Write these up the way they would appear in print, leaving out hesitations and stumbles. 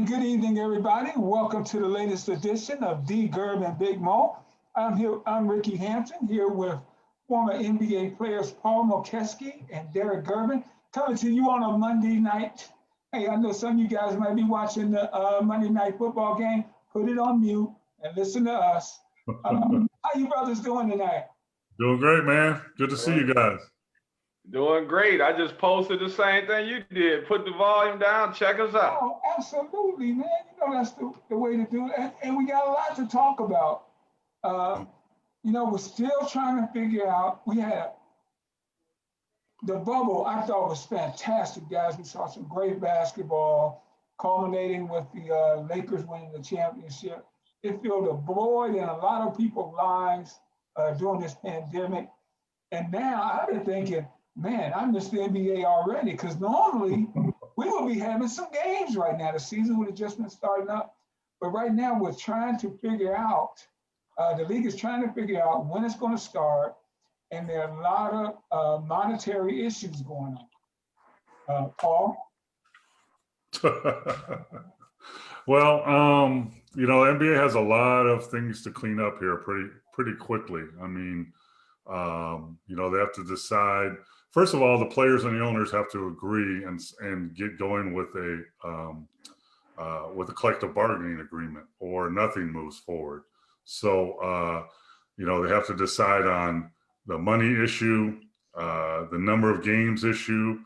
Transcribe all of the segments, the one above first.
And good evening, everybody. Welcome to the latest edition of D Gervin Big Mo. I'm Rickey Hampton here with former NBA players Paul Mokeski and Derrick Gervin, coming to you on a Monday night. Hey, I know some of you guys might be watching the Monday night football game. Put it on mute and listen to us. How you brothers doing tonight? Doing great, man. Good to see you guys. Doing great. I just posted the same thing you did. Put the volume down. Check us out. Oh, absolutely, man. You know that's the way to do it. And we got a lot to talk about. We're still trying to figure out. We had the bubble. I thought was fantastic, guys. We saw some great basketball, culminating with the Lakers winning the championship. It filled a void in a lot of people's lives during this pandemic. And now I've been thinking, man, I miss the NBA already, because normally we would be having some games right now. The season would have just been starting up. But right now we're trying to figure out, the league is trying to figure out when it's going to start. And there are a lot of monetary issues going on. Paul? Well, NBA has a lot of things to clean up here pretty quickly. I mean, they have to decide. First of all, the players and the owners have to agree and get going with a collective bargaining agreement, or nothing moves forward. So, they have to decide on the money issue, the number of games issue.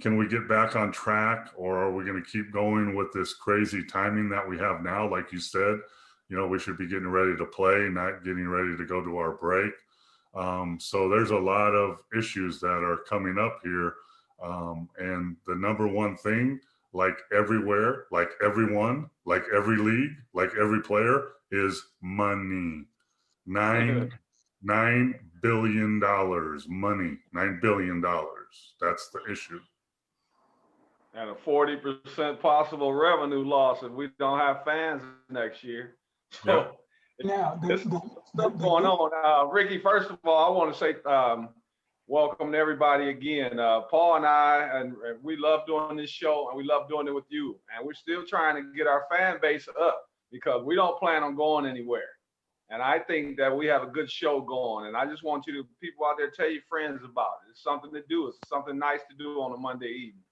Can we get back on track, or are we going to keep going with this crazy timing that we have now? Like you said, we should be getting ready to play, not getting ready to go to our break. So there's a lot of issues that are coming up here. And the number one thing, like everywhere, like everyone, like every league, like every player, is money. $9 billion money, $9 billion. That's the issue. And a 40% possible revenue loss if we don't have fans next year. So. Yep. Now, there's stuff going on. Rickey, first of all, I want to say welcome to everybody again. Paul and I, and we love doing this show, and we love doing it with you. And we're still trying to get our fan base up, because we don't plan on going anywhere. And I think that we have a good show going. And I just want people out there, tell your friends about it. It's something to do. It's something nice to do on a Monday evening.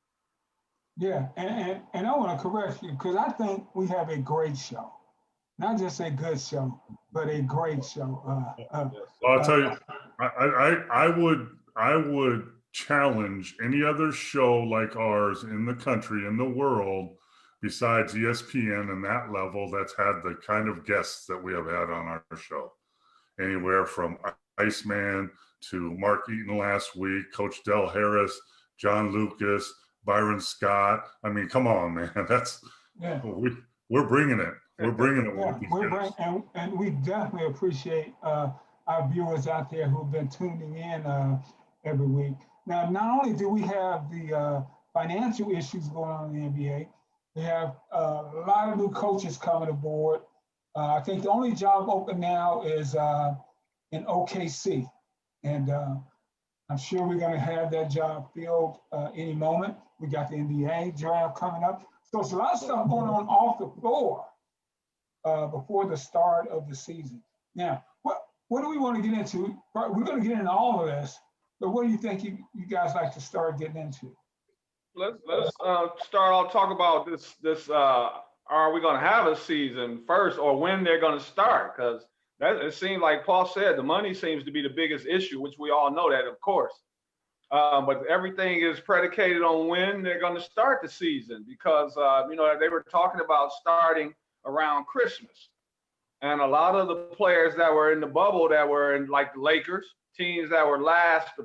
Yeah, and I want to correct you, because I think we have a great show. Not just a good show, but a great show. I'll tell you, I would challenge any other show like ours in the country, in the world, besides ESPN and that level, that's had the kind of guests that we have had on our show. Anywhere from Iceman to Mark Eaton last week, Coach Del Harris, John Lucas, Byron Scott. I mean, come on, man. We're bringing it. We're bringing it. And we definitely appreciate our viewers out there who've been tuning in every week. Now, not only do we have the financial issues going on in the NBA, we have a lot of new coaches coming aboard. I think the only job open now is in OKC. And I'm sure we're going to have that job filled any moment. We got the NBA draft coming up. So it's a lot of stuff going on off the floor before the start of the season. Now, what do we want to get into? We're going to get into all of this, but what do you think you guys like to start getting into? Let's start off talk about this. Are we going to have a season first, or when they're going to start? Because it seems like Paul said, the money seems to be the biggest issue, which we all know that, of course. But everything is predicated on when they're going to start the season, because they were talking about starting around Christmas, and a lot of the players that were in the bubble, that were in like the Lakers, teams that were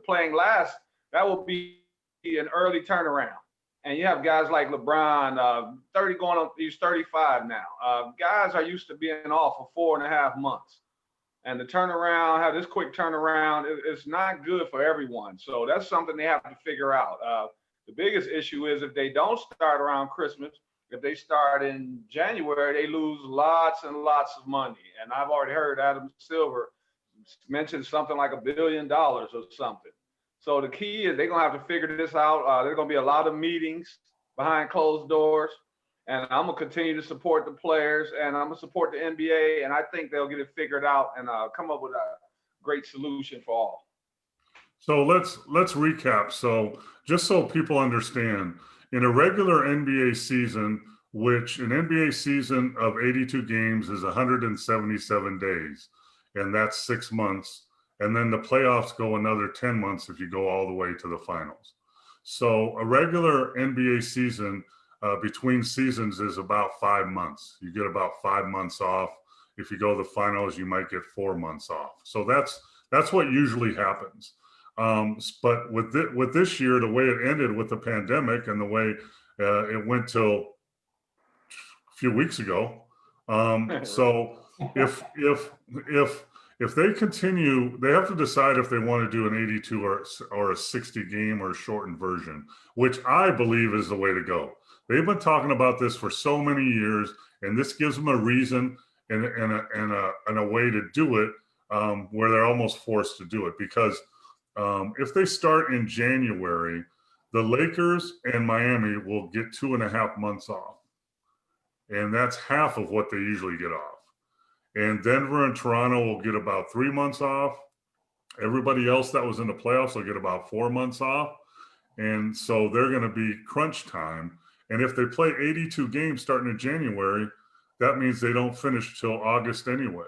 playing last, that will be an early turnaround. And you have guys like LeBron, 30 going on, he's 35 now. Guys are used to being off for 4.5 months. And the turnaround, have this quick turnaround, it's not good for everyone. So that's something they have to figure out. The biggest issue is if they don't start around Christmas, if they start in January, they lose lots and lots of money. And I've already heard Adam Silver mention something like $1 billion or something. So the key is they're going to have to figure this out. There's going to be a lot of meetings behind closed doors. And I'm gonna continue to support the players, and I'm gonna support the NBA, and I think they'll get it figured out and come up with a great solution for all. So let's recap. So just so people understand, in a regular NBA season, which an NBA season of 82 games is 177 days, and that's 6 months. And then the playoffs go another 10 months if you go all the way to the finals. So a regular NBA season between seasons is about 5 months. You get about 5 months off. If you go to the finals, you might get 4 months off. So that's what usually happens. But with this year, the way it ended with the pandemic and the way it went till a few weeks ago. So if they continue, they have to decide if they want to do an 82 or a 60 game or a shortened version, which I believe is the way to go. They've been talking about this for so many years, and this gives them a reason and a way to do it where they're almost forced to do it. Because if they start in January, the Lakers and Miami will get 2.5 months off. And that's half of what they usually get off. And Denver and Toronto will get about 3 months off. Everybody else that was in the playoffs will get about 4 months off. And so they're going to be crunch time. And if they play 82 games starting in January, that means they don't finish till August anyway.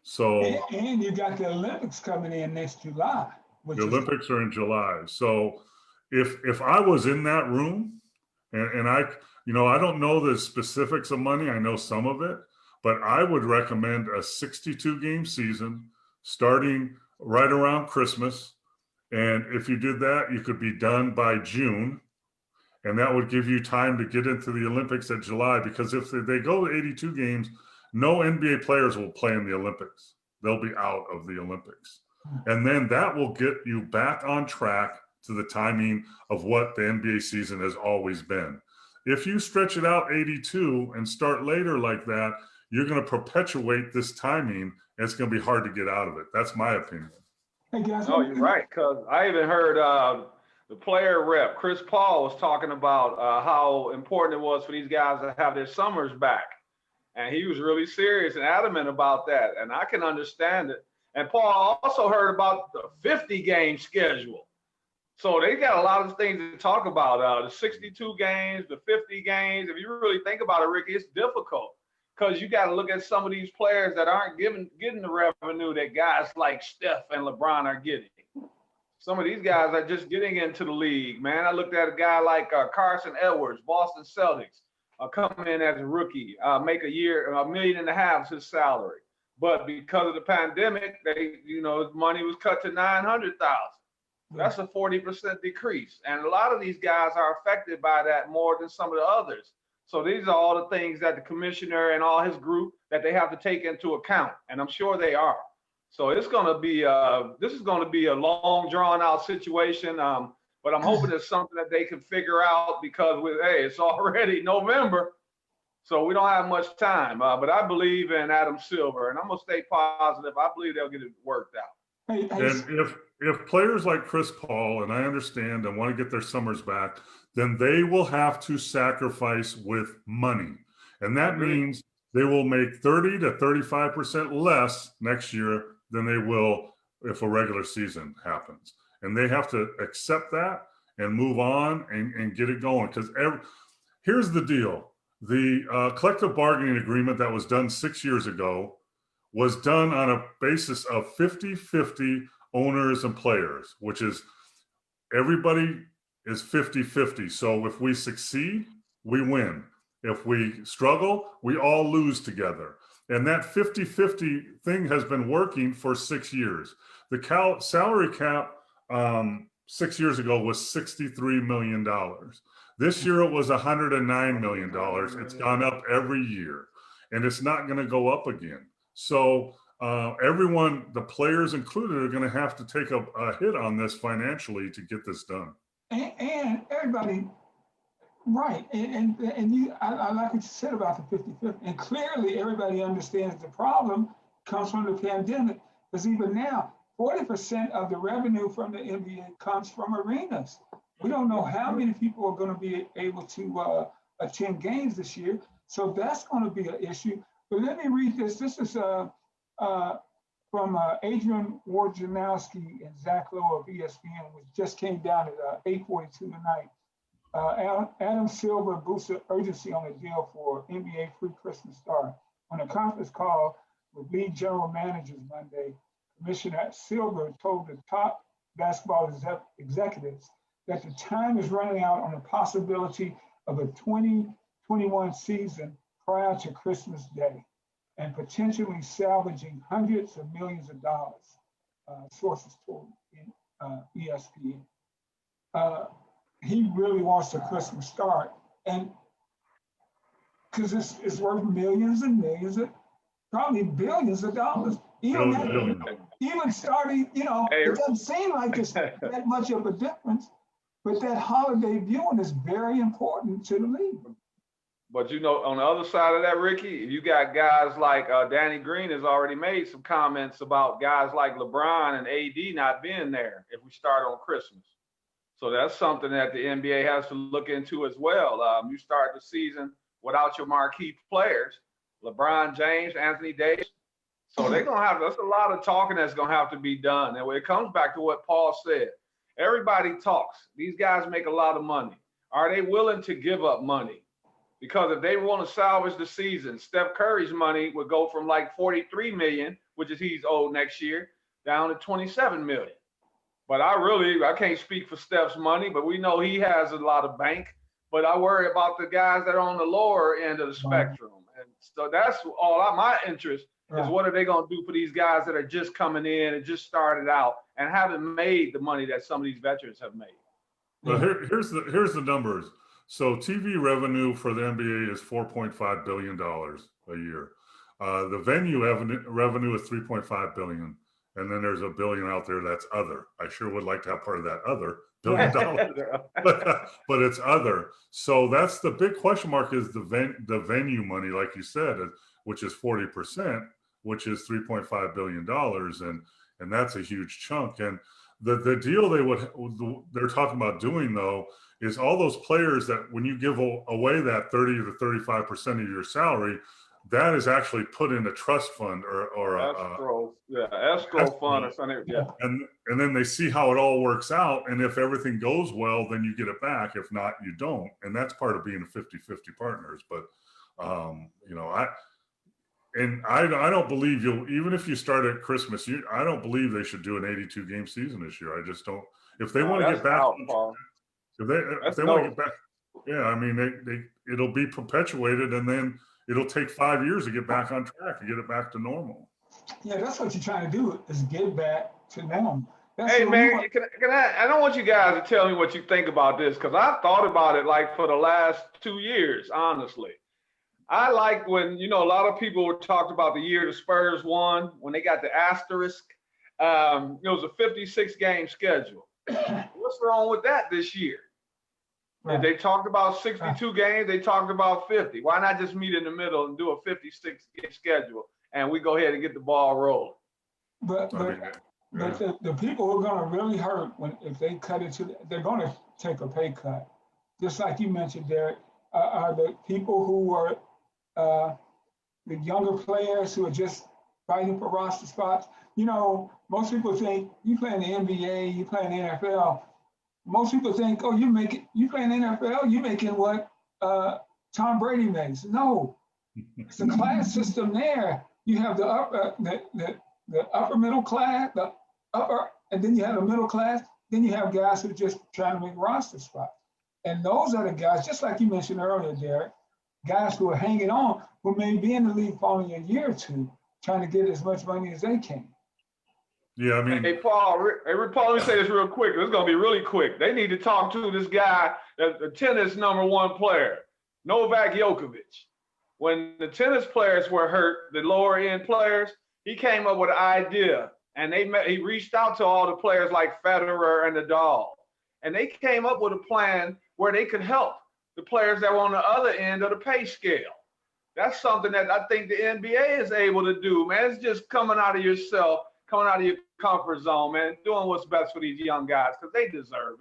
So and you got the Olympics coming in next July. The Olympics are in July. So if I was in that room, and I don't know the specifics of money, I know some of it, but I would recommend a 62 game season starting right around Christmas. And if you did that, you could be done by June. And that would give you time to get into the Olympics at July, because if they go to 82 games, no NBA players will play in the Olympics. They'll be out of the Olympics. And then that will get you back on track to the timing of what the NBA season has always been. If you stretch it out 82 and start later like that, you're going to perpetuate this timing, and it's going to be hard to get out of it. That's my opinion. Hey guys, No, you're right, because I even heard the player rep, Chris Paul, was talking about how important it was for these guys to have their summers back. And he was really serious and adamant about that. And I can understand it. And Paul also heard about the 50 game schedule. So they got a lot of things to talk about. The 62 games, the 50 games. If you really think about it, Ricky, it's difficult because you got to look at some of these players that aren't getting the revenue that guys like Steph and LeBron are getting. Some of these guys are just getting into the league, man. I looked at a guy like Carson Edwards, Boston Celtics, coming in as a rookie, make $1.5 million his salary. But because of the pandemic, his money was cut to $900,000. That's a 40% decrease. And a lot of these guys are affected by that more than some of the others. So these are all the things that the commissioner and all his group that they have to take into account. And I'm sure they are. So it's going to be, this is going to be a long drawn out situation. But I'm hoping it's something that they can figure out because it's already November. So we don't have much time. But I believe in Adam Silver, and I'm going to stay positive. I believe they'll get it worked out. And if players like Chris Paul, and I understand, and want to get their summers back, then they will have to sacrifice with money. And that means they will make 30 to 35% less next year than they will if a regular season happens. And they have to accept that and move on and get it going. Because here's the deal. The collective bargaining agreement that was done 6 years ago was done on a basis of 50-50 owners and players, which is everybody is 50-50. So if we succeed, we win. If we struggle, we all lose together. And that 50-50 thing has been working for 6 years. The salary cap 6 years ago was $63 million. This year it was $109 million. It's gone up every year, and it's not going to go up again. So everyone, the players included, are going to have to take a hit on this financially to get this done. And everybody, right. And I like what you said about the 50-50. And clearly everybody understands the problem comes from the pandemic. Because even now, 40% of the revenue from the NBA comes from arenas. We don't know how many people are going to be able to attend games this year. So that's going to be an issue. But let me read this. This is from Adrian Wojnarowski and Zach Lowe of ESPN, which just came down at 8:42 tonight. Adam Silver boosted urgency on a deal for NBA free Christmas start. On a conference call with league general managers Monday, Commissioner Silver told the top basketball executives that the time is running out on the possibility of a 2021 season prior to Christmas Day and potentially salvaging hundreds of millions of dollars, sources told ESPN. He really wants a Christmas start, and because it's worth millions and millions, probably billions of dollars. Even starting, it doesn't seem like it's that much of a difference, but that holiday viewing is very important to the league. But on the other side of that, Ricky, you got guys like Danny Green has already made some comments about guys like LeBron and AD not being there if we start on Christmas. So that's something that the NBA has to look into as well. You start the season without your marquee players, LeBron James, Anthony Davis. So there's a lot of talking that's going to have to be done. And when it comes back to what Paul said, everybody talks. These guys make a lot of money. Are they willing to give up money? Because if they want to salvage the season, Steph Curry's money would go from like 43 million, which is he's owed next year, down to 27 million. But I can't speak for Steph's money, but we know he has a lot of bank. But I worry about the guys that are on the lower end of the spectrum. And so that's my interest is what are they going to do for these guys that are just coming in and just started out and haven't made the money that some of these veterans have made. Well, here's the numbers. So TV revenue for the NBA is $4.5 billion a year. The venue revenue is $3.5 billion. And then there's $1 billion out there that's other. I sure would like to have part of that other $1 billion, but it's other. So that's the big question mark is the venue money, like you said, which is 40%, which is $3.5 billion. And that's a huge chunk. And the deal they're talking about doing though, is all those players that when you give away that 30 to 35% of your salary, that is actually put in a trust fund or escrow fund or something. Yeah. And then they see how it all works out. And if everything goes well, then you get it back. If not, you don't. And that's part of being a 50-50 partners. But, I don't believe even if you start at Christmas, I don't believe they should do an 82 game season this year. I just don't. If they want to get back, if they want to get back, I mean, it'll be perpetuated and then it'll take 5 years to get back on track and get it back to normal. Yeah, that's what you're trying to do is get back to normal. Hey, man, I don't want you guys to tell me what you think about this because I've thought about it like for the last 2 years, honestly. I like when, a lot of people talked about the year the Spurs won, when they got the asterisk. It was a 56 game schedule. What's wrong with that this year? Right. They talked about 62 games. They talked about 50. Why not just meet in the middle and do a 56 game schedule and we go ahead and get the ball rolling? But the people who are going to really hurt if they cut it they're going to take a pay cut. Just like you mentioned, Derrick, are the people who are the younger players who are just fighting for roster spots. Most people think you play in the NBA, you play in the NFL. Most people think, oh, you play in the NFL, you're making what Tom Brady makes. No, it's a class system there. You have the upper middle class, and then you have the middle class. Then you have guys who are just trying to make roster spots. And those are the guys, just like you mentioned earlier, Derrick, guys who are hanging on, who may be in the league for only a year or two, trying to get as much money as they can. Yeah, I mean. Hey, Paul, let me say this real quick. It's going to be really quick. They need to talk to this guy, the tennis #1 player, Novak Djokovic. When the tennis players were hurt, the lower end players, he came up with an idea. And he reached out to all the players like Federer and Nadal. And they came up with a plan where they could help the players that were on the other end of the pay scale. That's something that I think the NBA is able to do, man. It's just coming out of yourself, coming out of your comfort zone, man, doing what's best for these young guys because they deserve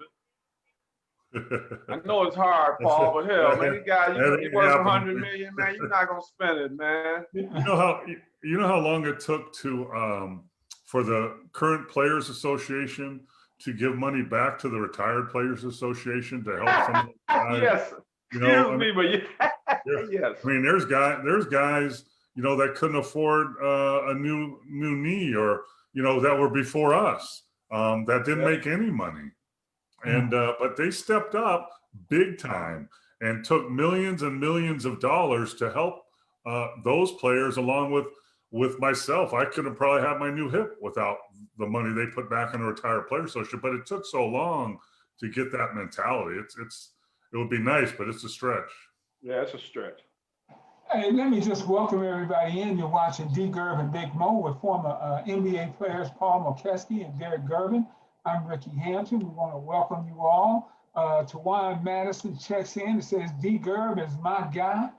it. I know it's hard, Paul, but hell, man, these guys, That you ain't worth happening. 100 million, man. You're not gonna spend it, man. You know how long it took to for the current Players Association to give money back to the Retired Players Association to help some of those guys. Yes. You know, Excuse me, but yes. I mean, there's guys, you know, that couldn't afford a new knee, or you know, that were before us, that didn't make any money, and but they stepped up big time and took millions and millions of dollars to help those players, along with myself. I couldn't probably have my new hip without the money they put back in the Retired Players Association, but it took so long to get that mentality. It would be nice, but it's a stretch. Yeah, it's a stretch. Hey, let me just welcome everybody in. You're watching D. Gervin Big Mo with former NBA players Paul Mokeski and Derrick Gervin. I'm Rickey Hampton. We want to welcome you all. Tawan Madison checks in and says, D. Gerv is my guy.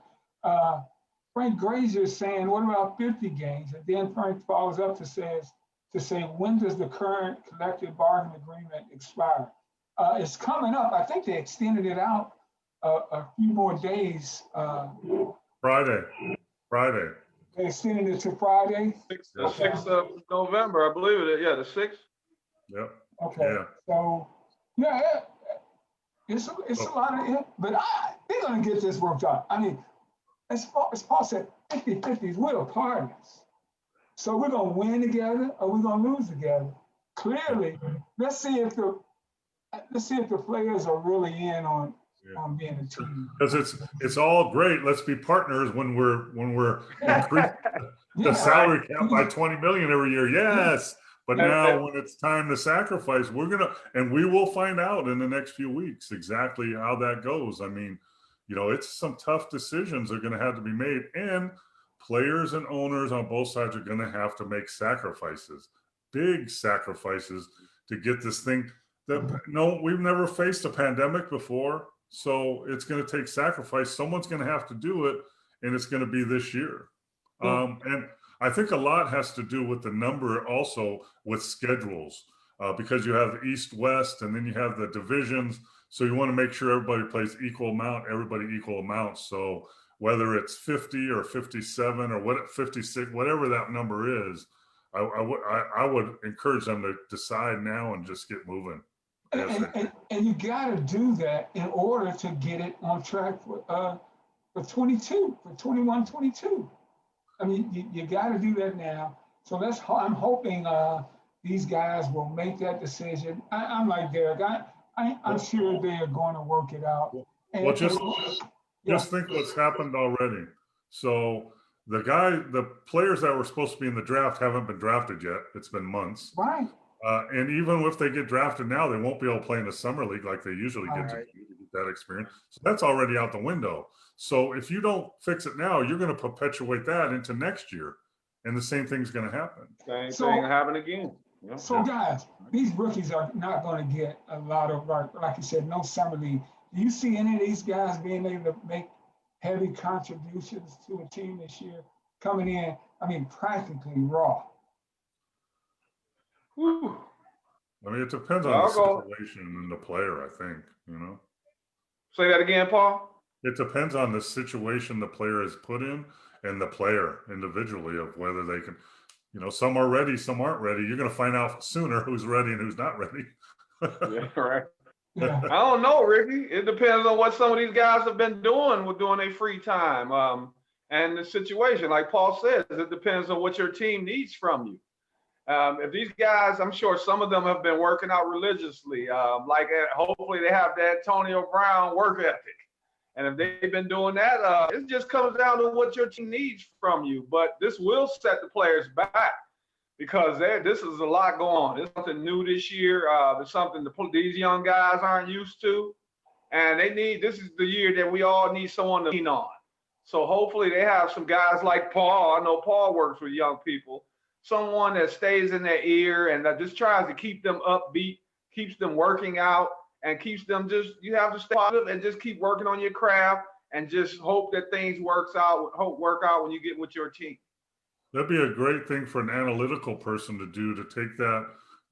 Frank Grazier is saying, what about 50 games? And then Frank follows up to say, when does the current collective bargaining agreement expire? It's coming up. I think they extended it out a few more days. Friday. They extended it to Friday. The 6th of November, I believe it. Yeah, the 6th. Yep. Okay. Yeah. So yeah, it's a lot of it, but they're gonna get this worked out. I mean, as Paul said, 50-50s, we're partners. So we're gonna win together or we're gonna lose together. Clearly, let's see if the players are really in on being a team. Because it's all great. Let's be partners when we're increasing the salary cap by 20 million every year. Yes. But now when it's time to sacrifice, we will find out in the next few weeks exactly how that goes. I mean, you know, it's some tough decisions are going to have to be made, and players and owners on both sides are going to have to make sacrifices, big sacrifices, to get this thing. No, we've never faced a pandemic before, so it's going to take sacrifice. Someone's going to have to do it, and it's going to be this year. And I think a lot has to do with the number, also with schedules, because you have the East, West, and then you have the divisions. So you want to make sure everybody plays equal amount. So whether it's 50 or 57 or 56, whatever that number is, I would encourage them to decide now and just get moving. And you got to do that in order to get it on track for 21-22. I mean, you got to do that now. So I'm hoping these guys will make that decision. I'm like Derrick. I'm sure they are going to work it out. Well, just think what's happened already. So the players that were supposed to be in the draft haven't been drafted yet. It's been months. Right. And even if they get drafted now, they won't be able to play in the summer league like they usually get to get that experience. So that's already out the window. So if you don't fix it now, you're going to perpetuate that into next year, and the same thing's going to happen. Same thing happen again. Yeah. So guys, these rookies are not going to get a lot of, like you said, no summer league. Do you see any of these guys being able to make heavy contributions to a team this year, coming in, I mean, practically raw? Whew. I mean, it depends on the situation and the player, I think, you know. Say that again, Paul? It depends on the situation the player is put in and the player individually, of whether they can, you know, some are ready, some aren't ready. You're going to find out sooner who's ready and who's not ready. Yeah, right. Yeah. I don't know, Ricky. It depends on what some of these guys have been doing with doing their free time, and the situation. Like Paul says, it depends on what your team needs from you. If these guys, I'm sure some of them have been working out religiously. Hopefully they have the Antonio Brown work ethic. And if they've been doing that, it just comes down to what your team needs from you. But this will set the players back, because this is a lot going on. It's something new this year. There's something these young guys aren't used to. And this is the year that we all need someone to lean on. So hopefully they have some guys like Paul. I know Paul works with young people. Someone that stays in their ear and that just tries to keep them upbeat, keeps them working out, and keeps them you have to stay positive and just keep working on your craft and just hope that things work out when you get with your team. That'd be a great thing for an analytical person to do, to take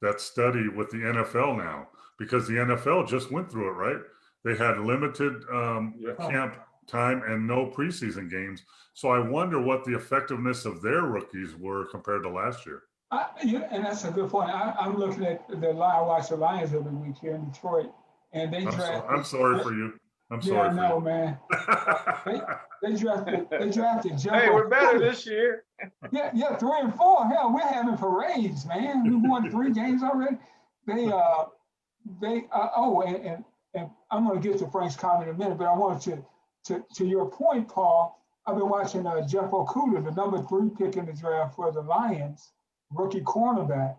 that study with the NFL now, because the NFL just went through it, right? They had limited camp time and no preseason games. So I wonder what the effectiveness of their rookies were compared to last year. Yeah, and that's a good point. I'm looking at the Watch the Lions every week here in Detroit, and they drafted. I'm sorry for you. I'm sorry. Yeah, I know, man. They drafted Jumbo. Hey, we're better this year. Yeah, 3-4. Hell, we're having parades, man. We won 3 games already. And I'm going to get to Frank's comment in a minute, but I wanted to your point, Paul. I've been watching Jeff Okudah, the number 3 pick in the draft for the Lions, rookie cornerback.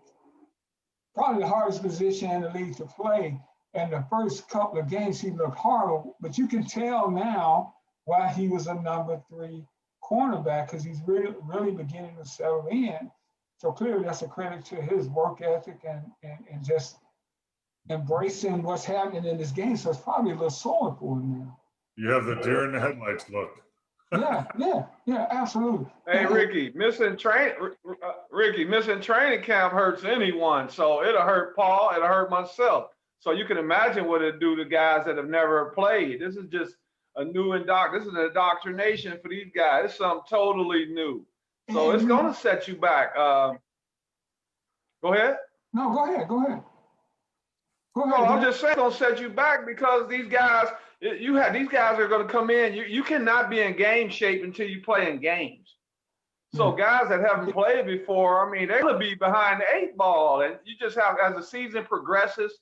Probably the hardest position in the league to play. And the first couple of games, he looked horrible, but you can tell now why he was a number 3 cornerback, because he's really beginning to settle in. So clearly that's a credit to his work ethic and just embracing what's happening in this game. So it's probably a little sore for him now. You have the deer in the headlights look. Yeah, absolutely. Hey, Rickey, missing training camp hurts anyone. So it'll hurt Paul, it'll hurt myself. So you can imagine what it'd do to guys that have never played. This is just a new this is an indoctrination for these guys. It's something totally new. So it's going to set you back. Go ahead. No, go ahead. No, I'm just saying it's going to set you back because these guys, these guys are going to come in. You cannot be in game shape until you play in games. So guys that haven't played before, I mean, they're going to be behind the 8 ball. And you just have, as the season progresses,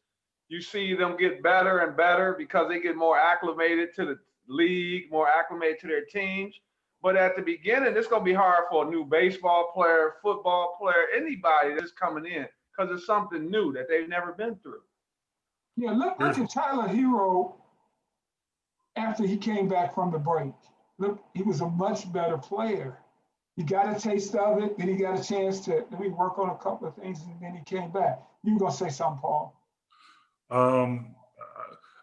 you see them get better and better because they get more acclimated to the league, more acclimated to their teams. But at the beginning, it's going to be hard for a new baseball player, football player, anybody that's coming in because it's something new that they've never been through. Yeah, look at Tyler Hero after he came back from the break. Look, he was a much better player. He got a taste of it, then he got a chance to work on a couple of things, and then he came back. You were going to say something, Paul?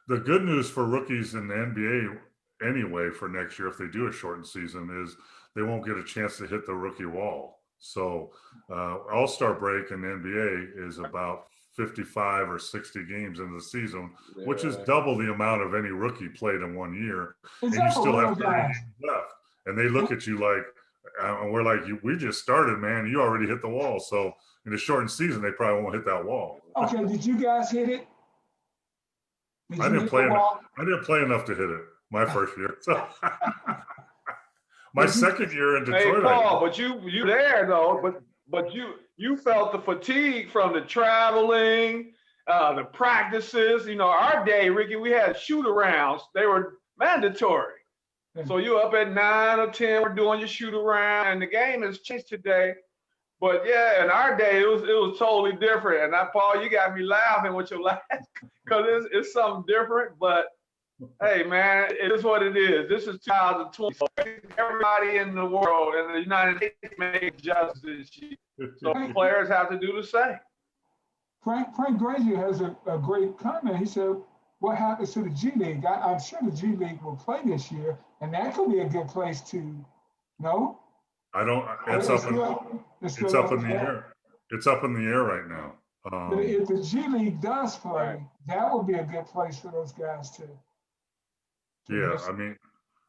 The good news for rookies in the NBA anyway for next year, if they do a shortened season, is they won't get a chance to hit the rookie wall. So All-Star break in the NBA is about 55 or 60 games in the season, which is double the amount of any rookie played in 1 year. And you still have 30 games left. And they look at you like, and we're like, we just started, man. You already hit the wall. So in a shortened season, they probably won't hit that wall. Okay, did you guys hit it? I didn't play enough to hit it my first year. So my second year in Detroit. Hey, Paul, but you there though, but you felt the fatigue from the traveling, the practices. You know, our day, Rickey, we had shoot-arounds. They were mandatory. So you up at 9 or 10, we're doing your shoot-around, and the game has changed today. But yeah, in our day, it was totally different. And Paul, you got me laughing with your laugh because it's something different. But hey, man, it is what it is. This is 2020. So everybody in the world and the United States made justice. So players have to do the same. Frank Grazier has a great comment. He said, what happens to the G League? I'm sure the G League will play this year, and that could be a good place to, no? I don't. It's up in the air. It's up in the air right now. But if the G League does play, that would be a good place for those guys to. Yeah, I mean,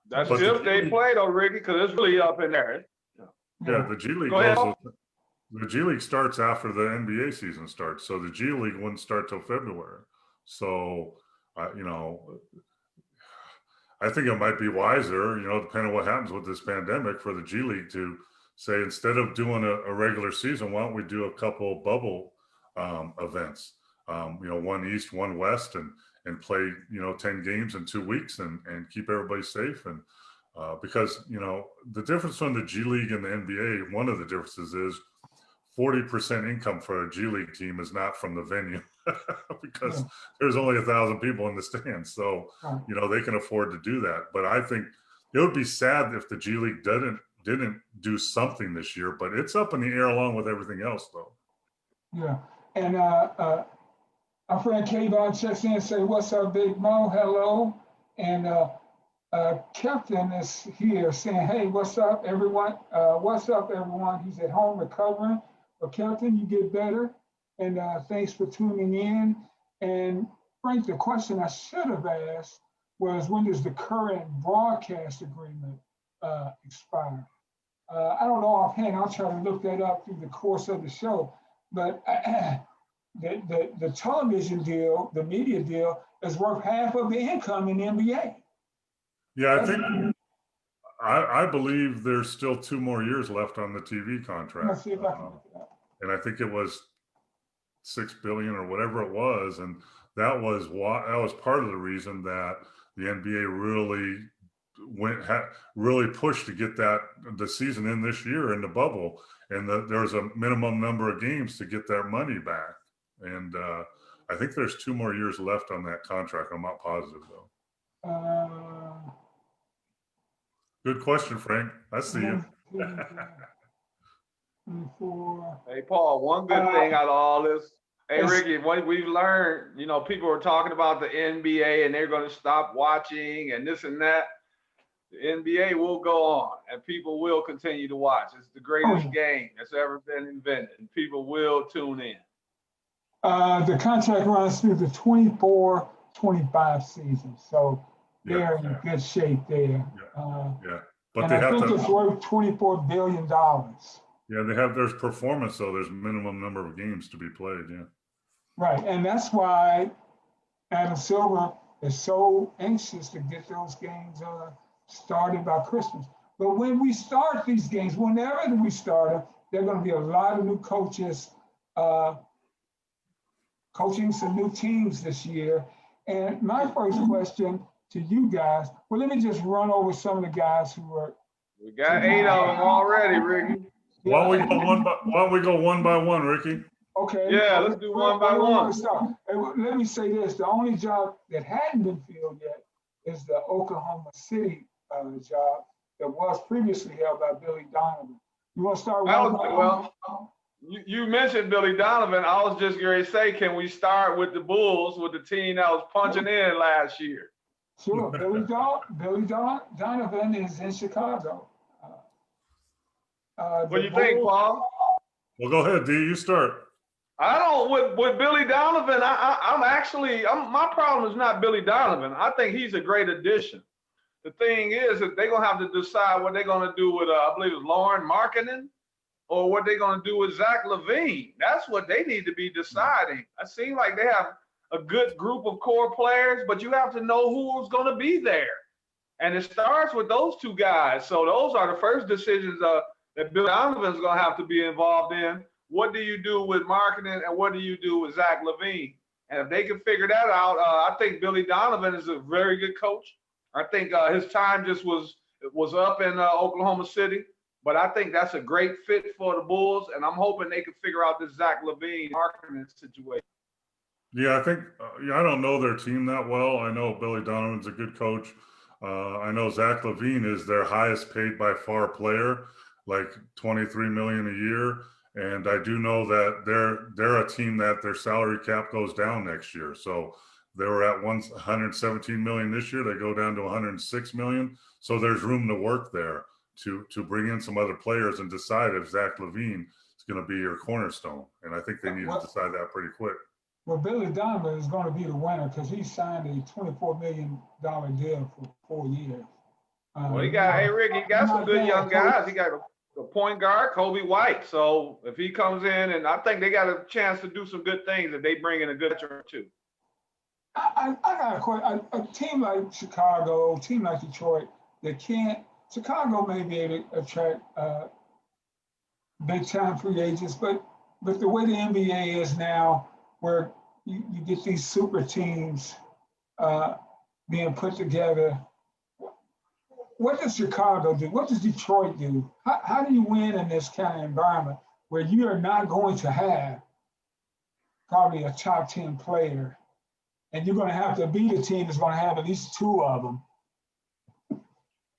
that's if they play though, Rickey, because it's really up in there. Yeah, the G League. The G League starts after the NBA season starts, so the G League wouldn't start till February. So, I think it might be wiser, depending on what happens with this pandemic, for the G League to say, instead of doing a regular season, why don't we do a couple bubble events, 1 East, 1 West, and play, 10 games in 2 weeks and keep everybody safe. And because, the difference from the G League and the NBA, one of the differences is 40% income for a G League team is not from the venue because there's only 1,000 people in the stands. So, they can afford to do that. But I think it would be sad if the G League didn't do something this year, but it's up in the air along with everything else though. Yeah. And our friend Kayvon checks in and say, what's up, Big Mo? Hello. And Captain is here saying, hey, what's up, everyone? He's at home recovering. But Captain, you get better. And thanks for tuning in. And Frank, the question I should have asked was, when does the current broadcast agreement expire? I don't know offhand. I'll try to look that up through the course of the show. But the television deal, the media deal, is worth half of the income in the NBA. Yeah, I believe there's still 2 more years left on the TV contract. Let's see if I can look it up. And I think it was $6 billion or whatever it was, and that was part of the reason that the NBA really pushed to get the season in this year in the bubble, and there was a minimum number of games to get that money back. And I think there's 2 more years left on that contract. I'm not positive though. Good question, Frank. I see you. Hey, Paul, one good thing out of all this. Hey, Ricky, what we've learned, people are talking about the NBA and they're going to stop watching and this and that. The NBA will go on and people will continue to watch. It's the greatest game that's ever been invented, and people will tune in. The contract runs through the 24-25 season, so they're in good shape there. But and I think it's worth $24 billion. Yeah, there's performance though. There's a minimum number of games to be played. Yeah. Right, and that's why Adam Silver is so anxious to get those games started by Christmas. But when we start these games, whenever we start them, there are going to be a lot of new coaches coaching some new teams this year. And my first question to you guys, well, let me just run over some of the guys who are. We got 8 of them already, Ricky. Why don't we go one by one, Ricky? Okay. Yeah, let's do one by one. Let me say this: the only job that hadn't been filled yet is the Oklahoma City job that was previously held by Billy Donovan. You want to start with? You mentioned Billy Donovan. I was just going to say, can we start with the Bulls, with the team that was punching in last year? Sure. Billy Donovan is in Chicago. What do you think, Paul? Well, go ahead, D. You start. I don't with Billy Donovan. My problem is not Billy Donovan. I think he's a great addition. The thing is that they're gonna have to decide what they're gonna do with I believe it's Lauren Markkinen, or what they're gonna do with Zach LaVine. That's what they need to be deciding. It seems like they have a good group of core players, but you have to know who's gonna be there, and it starts with those 2 guys. So those are the first decisions that Billy Donovan's gonna have to be involved in. What do you do with Markkinen and what do you do with Zach LaVine? And if they can figure that out, I think Billy Donovan is a very good coach. I think his time just was up in Oklahoma City, but I think that's a great fit for the Bulls, and I'm hoping they can figure out this Zach LaVine Markkinen situation. Yeah, I think I don't know their team that well. I know Billy Donovan's a good coach. I know Zach LaVine is their highest paid by far player, like $23 million a year. And I do know that they're a team that their salary cap goes down next year. So they were at 117 million this year. They go down to 106 million. So there's room to work there to bring in some other players and decide if Zach LaVine is going to be your cornerstone. And I think they need to decide that pretty quick. Well, Billy Donovan is going to be the winner because he signed a $24 million deal for 4 years. Well, he got Ricky, he got some good young guys. He got the point guard, Kobe White. So if he comes in, and I think they got a chance to do some good things if they bring in a good veteran too. I got a question. A team like Chicago, a team like Detroit, Chicago may be able to attract big time free agents, but the way the NBA is now, where you get these super teams being put together. What does Chicago do? What does Detroit do? How do you win in this kind of environment where you are not going to have probably a top 10 player, and you're going to have to beat a team that's going to have at least 2 of them?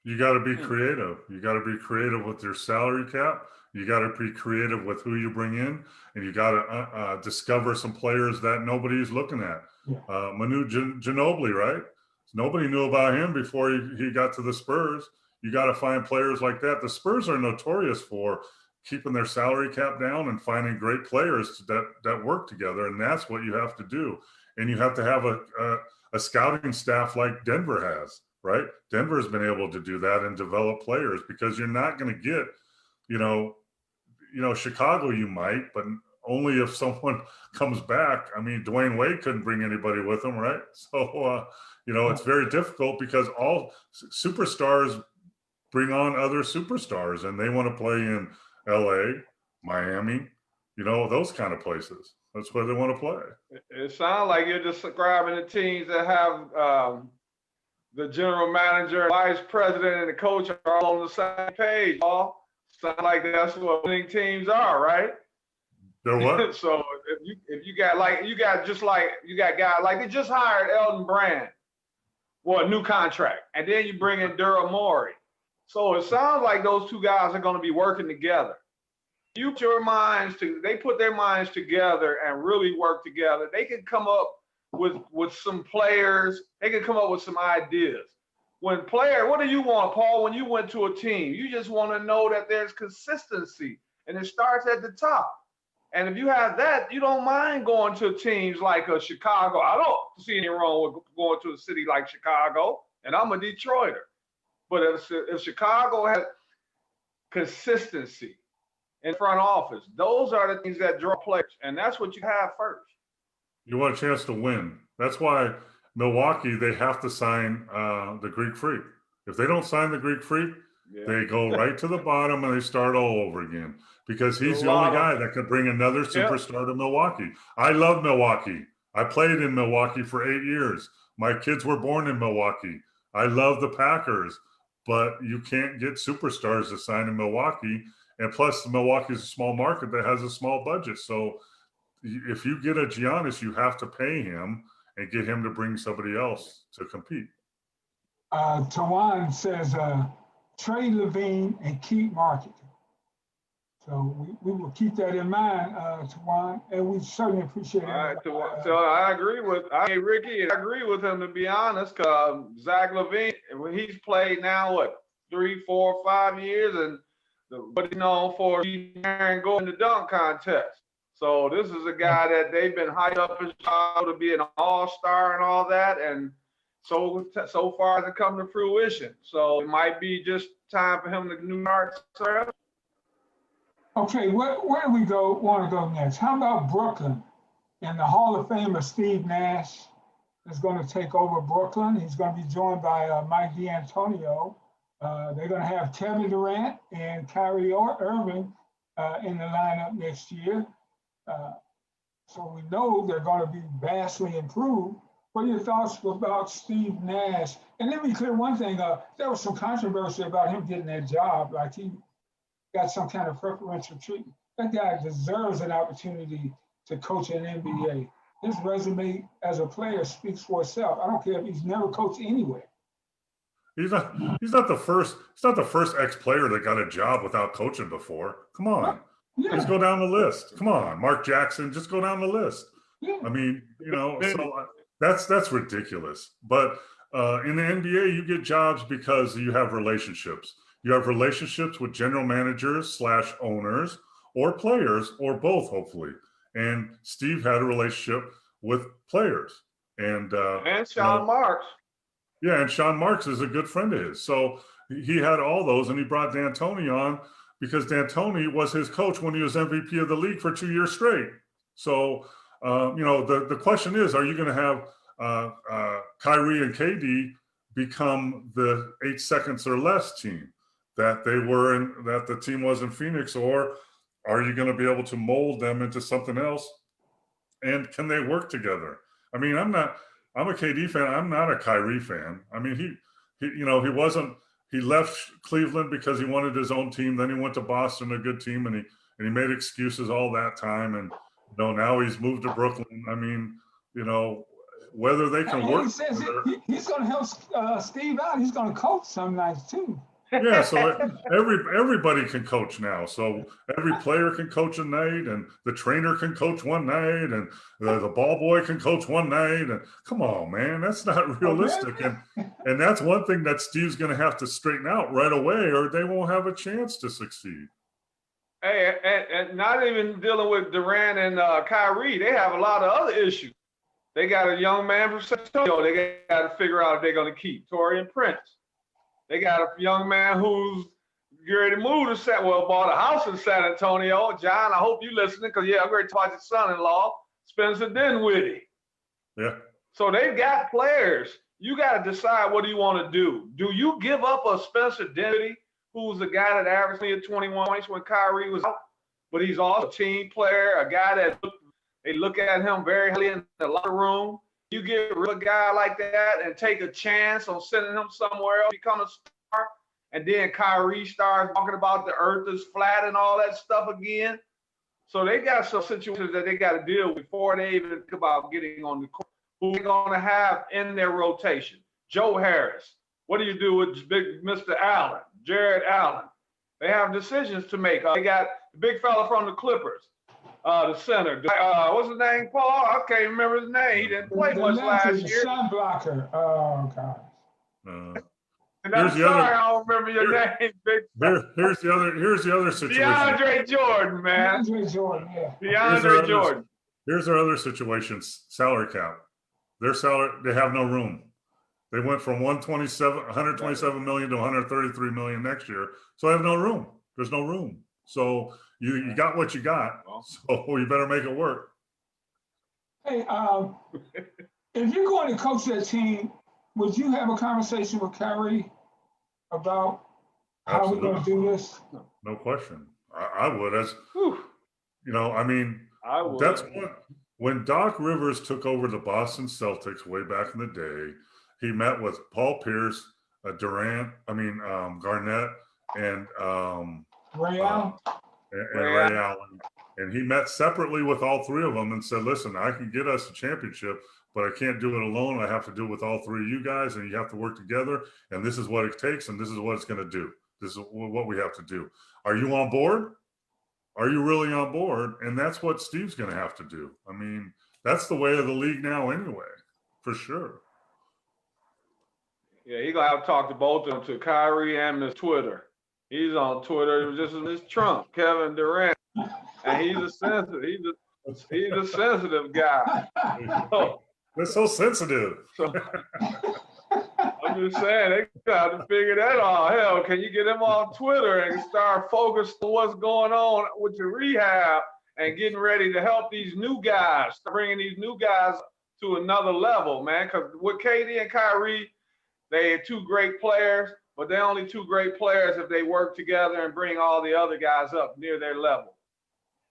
You got to be creative. You got to be creative with your salary cap. You got to be creative with who you bring in, and you got to discover some players that nobody's looking at. Yeah. Manu Ginobili, right? Nobody knew about him before he got to the Spurs. You got to find players like that. The Spurs are notorious for keeping their salary cap down and finding great players that work together. And that's what you have to do. And you have to have a scouting staff like Denver has, right? Denver's been able to do that and develop players, because you're not going to get, Chicago you might, but only if someone comes back. I mean, Dwayne Wade couldn't bring anybody with him, right? So, it's very difficult because all superstars bring on other superstars, and they want to play in LA, Miami, those kind of places. That's where they want to play. It sounds like you're describing the teams that have the general manager, vice president, and the coach are all on the same page. Paul, sounds like that's what winning teams are, right? They're what? So if you got guys like they just hired Elton Brand for a new contract, and then you bring in Daryl Morey. So it sounds like those two guys are going to be working together. They put their minds together and really work together. They can come up with some players. They can come up with some ideas. What do you want, Paul, when you went to a team? You just want to know that there's consistency, and it starts at the top. And if you have that, you don't mind going to teams like Chicago. I don't see anything wrong with going to a city like Chicago, and I'm a Detroiter. But if Chicago has consistency in front office, those are the things that draw players, and that's what you have first. You want a chance to win. That's why Milwaukee, they have to sign the Greek Freak. If they don't sign the Greek Freak, they go right to the bottom and they start all over again, because he's the only guy that could bring another superstar to Milwaukee. I love Milwaukee. I played in Milwaukee for 8 years. My kids were born in Milwaukee. I love the Packers, but you can't get superstars to sign in Milwaukee. And plus, Milwaukee is a small market that has a small budget. So if you get a Giannis, you have to pay him and get him to bring somebody else to compete. Tawan says, trade Levine and keep marketing. So we will keep that in mind, Tawan, and we certainly appreciate it. All right, so I agree with Rickey, and I agree with him, to be honest, because Zach LaVine, when he's played now, 3, 4, 5 years, and what he's known for, and going to the dunk contest. So this is a guy that they've been hyped up his child to be an all-star and all that, and so far hasn't come to fruition. So it might be just time for him to new start. Okay, where do we want to go next? How about Brooklyn? And the Hall of Famer Steve Nash is going to take over Brooklyn. He's going to be joined by Mike D'Antonio. They're going to have Kevin Durant and Kyrie Irving in the lineup next year. So we know they're going to be vastly improved. What are your thoughts about Steve Nash? And let me clear one thing up. There was some controversy about him getting that job, like he got some kind of preferential treatment. That guy deserves an opportunity to coach an NBA. His resume as a player speaks for itself. I don't care if he's never coached anywhere. He's not the first ex-player that got a job without coaching before. Come on. Yeah. Just go down the list. Come on, Mark Jackson, just go down the list. Yeah. I mean, so that's ridiculous. But in the NBA, you get jobs because you have relationships. You have relationships with general managers / owners or players or both, hopefully. And Steve had a relationship with players. And Sean Marks. Yeah, and Sean Marks is a good friend of his. So he had all those, and he brought D'Antoni on because D'Antoni was his coach when he was MVP of the league for 2 years straight. So, the question is, are you going to have Kyrie and KD become the 8 seconds or less team that they were in, that the team was in Phoenix, or are you going to be able to mold them into something else? And can they work together? I mean, I'm a KD fan. I'm not a Kyrie fan. I mean, he left Cleveland because he wanted his own team. Then he went to Boston, a good team, and he made excuses all that time. And now he's moved to Brooklyn. I mean, whether they can work. He says he's going to help Steve out. He's going to coach some nights too. Yeah, so everybody can coach now. So every player can coach a night, and the trainer can coach one night, and the ball boy can coach one night. And come on, man, that's not realistic. And that's one thing that Steve's going to have to straighten out right away, or they won't have a chance to succeed. Hey, and not even dealing with Durant and Kyrie, they have a lot of other issues. They got a young man from San Antonio they got to figure out if they're going to keep, Torian Prince. They got a young man who's ready to move to bought a house in San Antonio. John, I hope you listening because, I'm ready to talk to your son-in-law, Spencer Dinwiddie. Yeah. So they've got players. You got to decide what do you want to do. Do you give up a Spencer Dinwiddie, who's the guy that averaged me at 21 points when Kyrie was out, but he's also a team player, a guy that they look at him very highly in the locker room. You get rid of a guy like that and take a chance on sending him somewhere else, become a star, and then Kyrie starts talking about the earth is flat and all that stuff again. So they got some situations that they got to deal with before they even think about getting on the court. Who they're going to have in their rotation? Joe Harris. What do you do with big Mr. Allen, Jared Allen? They have decisions to make. They got the big fella from the Clippers, the center. What's his name, Paul? I can't remember his name. He didn't play much last year. Shot blocker. Oh, God. And I'm sorry, I don't remember your name. Here's the other situation. DeAndre Jordan, man. DeAndre Jordan, yeah. DeAndre Jordan. Here's our other situation: salary cap. Their salary, they have no room. They went from 127 million to 133 million next year. So I have no room. There's no room. So you got what you got. So you better make it work. Hey, if you're going to coach that team, would you have a conversation with Kyrie about how we're going to do this? No question. I would. I would. That's what. When Doc Rivers took over the Boston Celtics way back in the day, he met with Paul Pierce, Garnett, and Ray Allen. Ray Allen. And he met separately with all three of them and said, listen, I can get us a championship, but I can't do it alone. I have to do it with all three of you guys, and you have to work together. And this is what it takes, and this is what it's going to do. This is what we have to do. Are you on board? Are you really on board? And that's what Steve's going to have to do. I mean, that's the way of the league now anyway, for sure. Yeah, he's going to have to talk to both of them, to Kyrie and Miss Twitter. He's on Twitter, just as Miss Trump, Kevin Durant. And he's a sensitive guy. They're so sensitive. I'm just saying, they got to figure that out. Hell, can you get him on Twitter and start focused on what's going on with your rehab and getting ready to help these new guys, bringing these new guys to another level, man? Because with KD and Kyrie, they're two great players, but they're only two great players if they work together and bring all the other guys up near their level.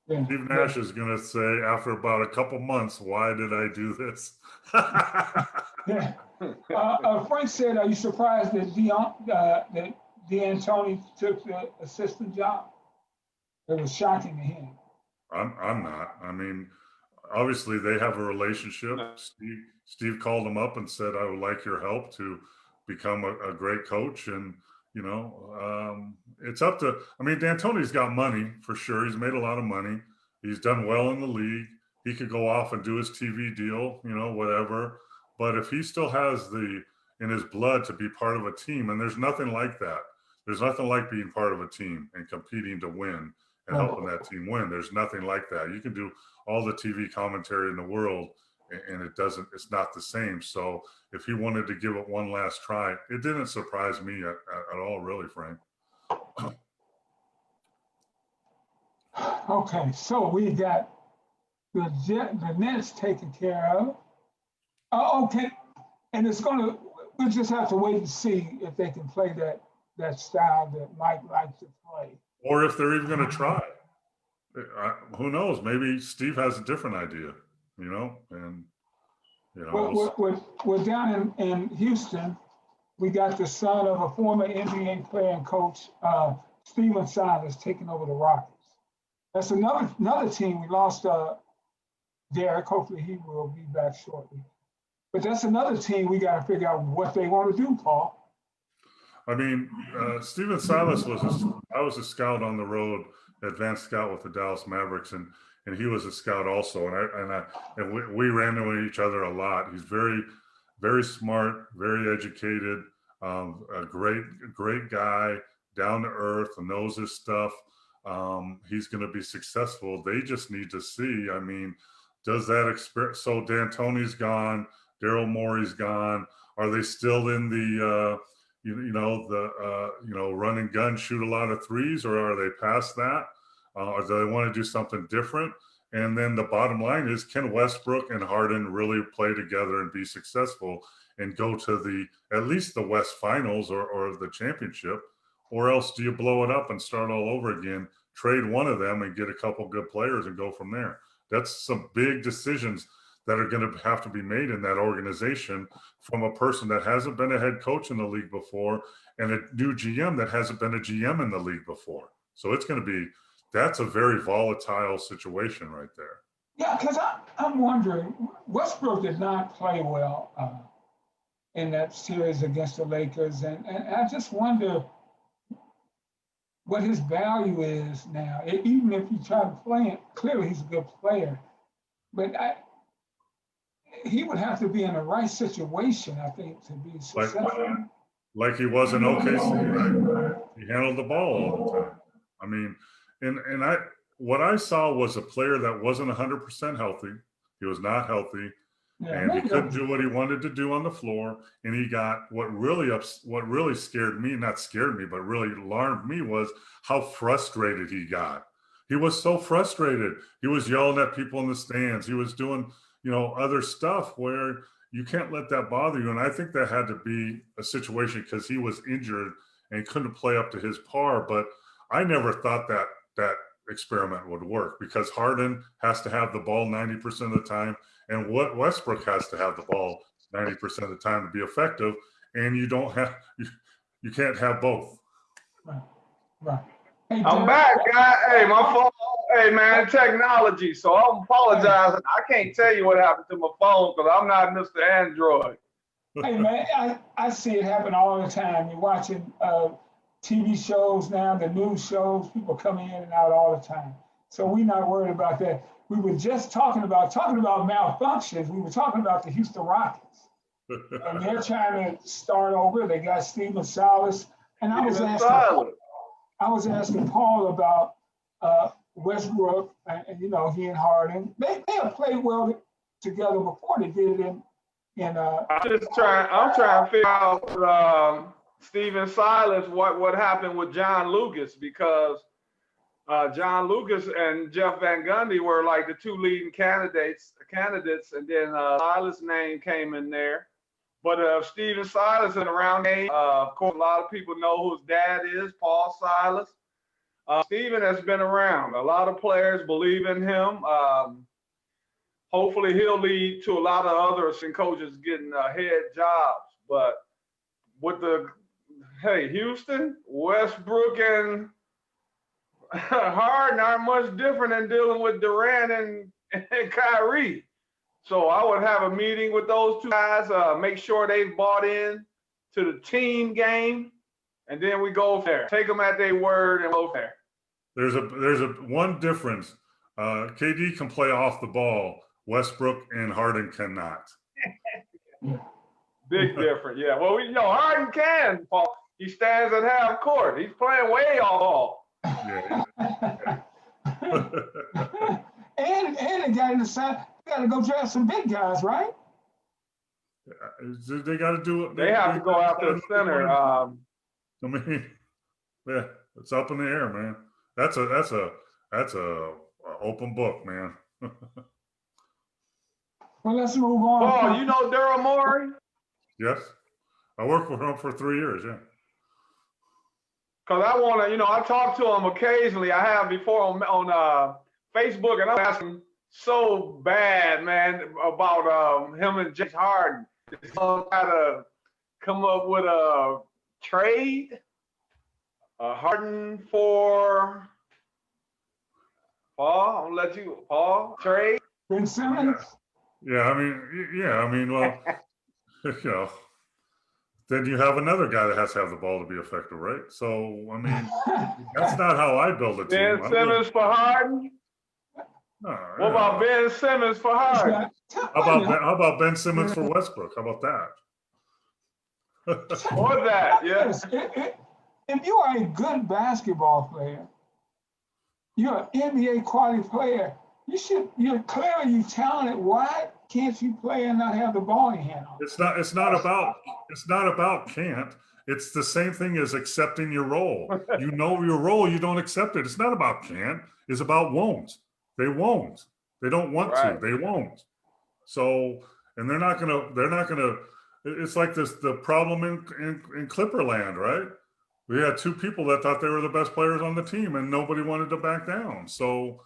Steve Nash is going to say, after about a couple months, why did I do this? Yeah. Frank said, are you surprised that D'Antoni took the assistant job? It was shocking to him. I'm not. I mean, obviously they have a relationship. Steve called him up and said, I would like your help to become a great coach. And, it's up to, D'Antoni's got money for sure. He's made a lot of money. He's done well in the league. He could go off and do his TV deal, whatever. But if he still has in his blood to be part of a team, and there's nothing like that. There's nothing like being part of a team and competing to win and helping that team win. There's nothing like that. You can do all the TV commentary in the world, and it's not the same. So if he wanted to give it one last try, it didn't surprise me at all, really, Frank. Okay, so we got the Nets taken care of. Okay, and we'll just have to wait and see if they can play that style that Mike likes to play. Or if they're even going to try. Who knows? Maybe Steve has a different idea, and, We're down in Houston. We got the son of a former NBA player and coach, Steven Silas, taking over the Rockets. That's another team. We lost Derrick. Hopefully he will be back shortly. But that's another team we got to figure out what they want to do, Paul. Steven Silas I was a scout on the road, advanced scout with the Dallas Mavericks, and he was a scout also. And we ran into each other a lot. He's very, very smart, very educated, a great guy, down to earth, and knows his stuff. he's going to be successful. They just need to see. I mean, does that experience? So D'Antoni's gone, Daryl Morey's gone. Are they still in the run and gun, shoot a lot of threes, or are they past that? Or do they want to do something different? And then the bottom line is, can Westbrook and Harden really play together and be successful and go to at least the West Finals or the championship? Or else do you blow it up and start all over again, trade one of them and get a couple good players and go from there? That's some big decisions that are going to have to be made in that organization from a person that hasn't been a head coach in the league before and a new GM that hasn't been a GM in the league before. So it's going to be, that's a very volatile situation right there. Yeah, because I'm wondering, Westbrook did not play well in that series against the Lakers. And I just wonder what his value is now. Even if you try to play him, clearly he's a good player. But he would have to be in the right situation, I think, to be successful. Like he was in OKC, right? He handled the ball all the time. I mean, what I saw was a player that wasn't 100% healthy. He was not healthy, and he couldn't do what he wanted to do on the floor. And he got what really scared me, not scared me, but really alarmed me, was how frustrated he got. He was so frustrated. He was yelling at people in the stands. He was doing, other stuff where you can't let that bother you. And I think that had to be a situation because he was injured and couldn't play up to his par. But I never thought that experiment would work, because Harden has to have the ball 90% of the time, and Westbrook has to have the ball 90% of the time to be effective. And you can't have both. Right. Hey, I'm back, guy. Hey, my phone. Hey, man, technology. So I'm apologizing. I can't tell you what happened to my phone because I'm not Mr. Android. Hey, man, I see it happen all the time. You're watching TV shows now, the news shows, people coming in and out all the time. So we're not worried about that. We were just talking about malfunctions. We were talking about the Houston Rockets. And they're trying to start over. They got Stephen Silas. And I was asking Paul about Westbrook, and he and Harden. They have played well together before. They did it in I'm trying to figure out Stephen Silas, what happened with John Lucas, because John Lucas and Jeff Van Gundy were like the two leading candidates, and then Silas' name came in there. But Stephen Silas in the round game, of course, a lot of people know who his dad is, Paul Silas. Stephen has been around. A lot of players believe in him. Hopefully he'll lead to a lot of other assistant coaches getting head jobs. But with Houston, Westbrook and Harden aren't much different than dealing with Durant and Kyrie. So I would have a meeting with those two guys, make sure they've bought in to the team game, and then we go there. Take them at their word and go there. There's a one difference. KD can play off the ball. Westbrook and Harden cannot. Big difference, yeah. Well, Harden can, Paul. He stands at half court. He's playing way off. Yeah. and the guy in the side got to go draft some big guys, right? They got to do it. They have to go after the center. I mean, yeah, it's up in the air, man. That's a open book, man. Well, let's move on. Oh, you know Daryl Morey? Yes, I worked with him for 3 years. Yeah. Because I want to, I talk to him occasionally. I have before on Facebook, and I'm asking so bad, man, about him and James Harden. He's going to try to come up with a trade, Harden for Paul. I'm gonna let you, Paul, trade. Ben Simmons. Yeah, I mean, well, then you have another guy that has to have the ball to be effective, right? So, I mean, that's not how I build a team. Ben Simmons for Harden? No, what about Ben Simmons for Harden? How about Ben Simmons for Westbrook? How about that? Or that, yeah. If you are a good basketball player, you're an NBA quality player. You're clearly talented. Why can't you play and not have the ball in your hand? It's not about can't. It's the same thing as accepting your role. You know your role, you don't accept it. It's not about can't, it's about won't. They won't. They don't want to. They won't. So, and they're not gonna, it's like the problem in Clipperland, right? We had two people that thought they were the best players on the team and nobody wanted to back down. So,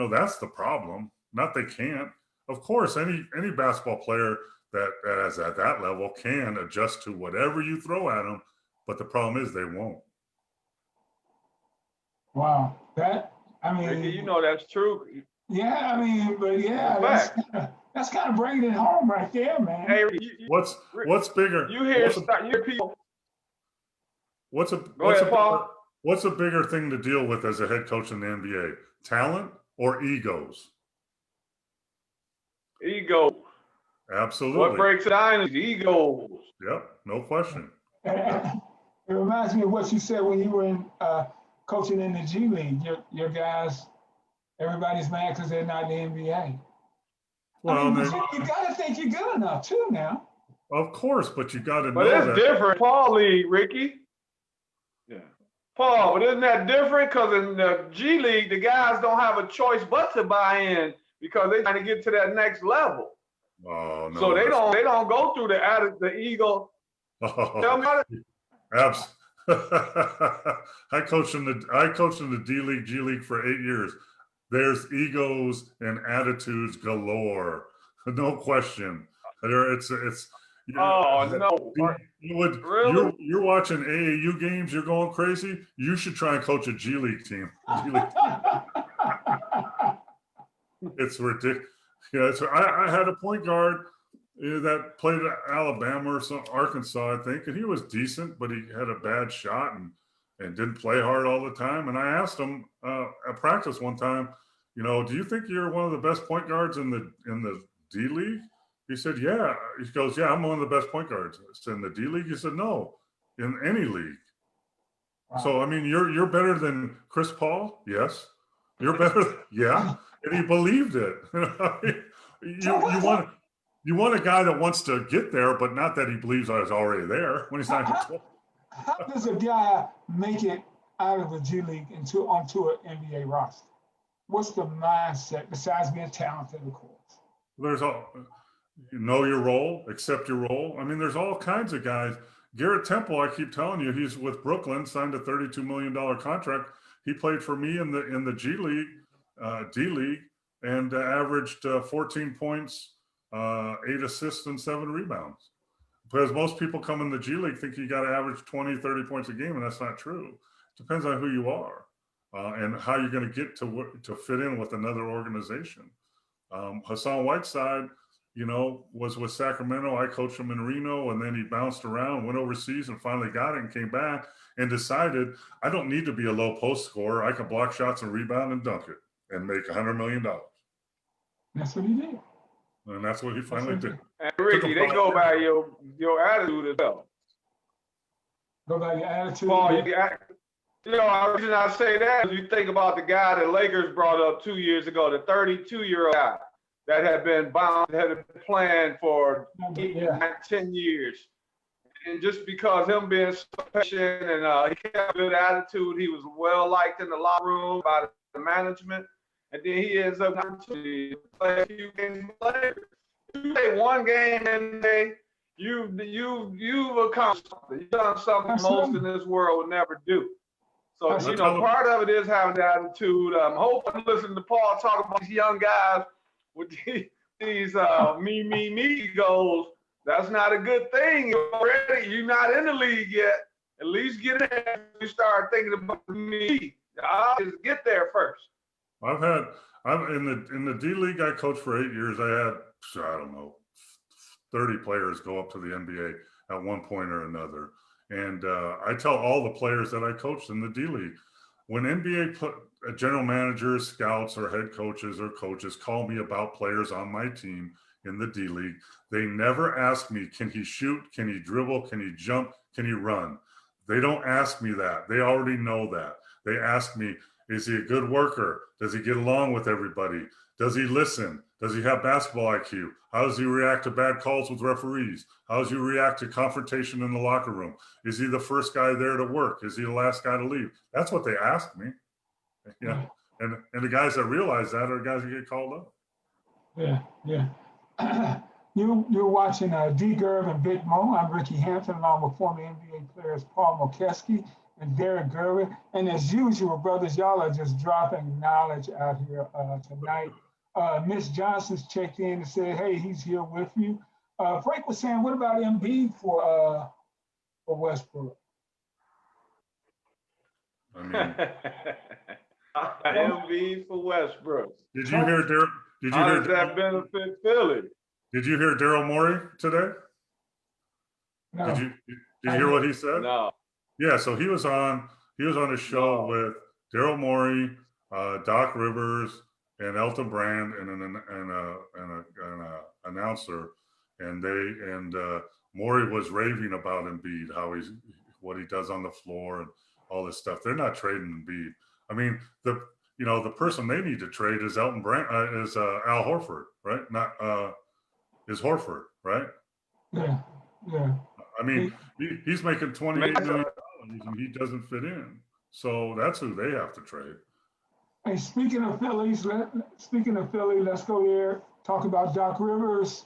that's the problem. Not they can't. Of course, any basketball player that is at that level can adjust to whatever you throw at them, but the problem is they won't. Wow, Rickey, that's true. Yeah, that's kind of bringing it home right there, man. Hey, what's bigger? You hear people. What's a bigger thing to deal with as a head coach in the NBA? Talent or egos? Ego. Absolutely. What breaks it down is egos. Yep, no question. It reminds me of what you said when you were in coaching in the G League. Your guys, everybody's mad because they're not in the NBA. Well, you got to think you're good enough too now. Of course, but you got to know But it's that. different, Paul League, Ricky. Yeah. Paul, but isn't that different? Because in the G League, the guys don't have a choice but to buy in because they're trying to get to that next level. Oh no! So they don't go through the ego. Oh, Tell me about it. I coached in the D League, G League for 8 years. There's egos and attitudes galore, no question. It's. Oh no! Really? You're watching AAU games. You're going crazy. You should try and coach a G League team. It's ridiculous. Yeah, I had a point guard that played at Alabama or Arkansas, I think, and he was decent, but he had a bad shot and didn't play hard all the time. And I asked him at practice one time, do you think you're one of the best point guards in the D League? He said, yeah. He goes, yeah, I'm one of the best point guards. I said, in the D League? He said, no, in any league. Wow. So, I mean, you're better than Chris Paul? Yes. You're better? Yeah. And he believed it. You want a guy that wants to get there, but not that he believes I was already there when he's not. How does a guy make it out of the G League onto an NBA roster? What's the mindset besides being talented, of course? There's know your role, accept your role. I mean, there's all kinds of guys. Garrett Temple, I keep telling you, he's with Brooklyn, signed a $32 million contract. He played for me in the G League, D League, and averaged 14 points, 8 assists, and 7 rebounds. Because most people come in the G League think you got to average 20, 30 points a game, and that's not true. It depends on who you are and how you're going to get to fit in with another organization. Hassan Whiteside, was with Sacramento. I coached him in Reno, and then he bounced around, went overseas, and finally got it and came back and decided, I don't need to be a low post scorer. I can block shots and rebound and dunk it and make $100 million. That's what he did. And that's what he finally did. And Ricky, they go by your attitude as well. Go by your attitude. Paul, the reason I say that is you think about the guy that Lakers brought up 2 years ago, the 32-year-old guy that had been planned for 8, 9, 10 years. And just because him being so patient and he had a good attitude, he was well liked in the locker room by the management, and then he ends up to play a few games later. You play one game and you've accomplished something. You've done something most in this world would never do. So part of it is having the attitude. I'm hoping listening to Paul talk about these young guys with these me goals. That's not a good thing. You're not in the league yet. At least get in there. You start thinking about me. I'll just get there first. I'm in the D League. I coached for 8 years. I had 30 players go up to the NBA at one point or another. And I tell all the players that I coached in the D League, when NBA general managers, scouts, or head coaches or coaches call me about players on my team in the D League, they never ask me, can he shoot? Can he dribble? Can he jump? Can he run? They don't ask me that. They already know that. They ask me, Is he a good worker? Does he get along with everybody? Does he listen? Does he have basketball IQ? How does he react to bad calls with referees? How does he react to confrontation in the locker room? Is he the first guy there to work? Is he the last guy to leave? That's what they ask me. Yeah. And the guys that realize that are the guys that get called up. Yeah. You're watching D. Gervin and Big Mo. I'm Rickey Hampton, along with former NBA players Paul Mokeski and Derrick Gervin. And as usual, brothers, y'all are just dropping knowledge out here tonight. Miss Johnson's checked in and said, hey, he's here with you. Frank was saying, what about Embiid for Westbrook? I mean, Embiid for Westbrook. did you hear Derrick? How does that benefit Philly? Did you hear Daryl Morey today? No. Did you hear what he said? No. Yeah, so he was on a show with Daryl Morey, Doc Rivers, and Elton Brand, and an announcer, and Morey was raving about Embiid, what he does on the floor and all this stuff. They're not trading Embiid. I mean, the person they need to trade is Elton Brand, is Al Horford, right? Not is Horford, right? Yeah. I mean, he's making $28 million and he doesn't fit in. So that's who they have to trade. Hey, speaking of Philly, let's go there. Talk about Doc Rivers.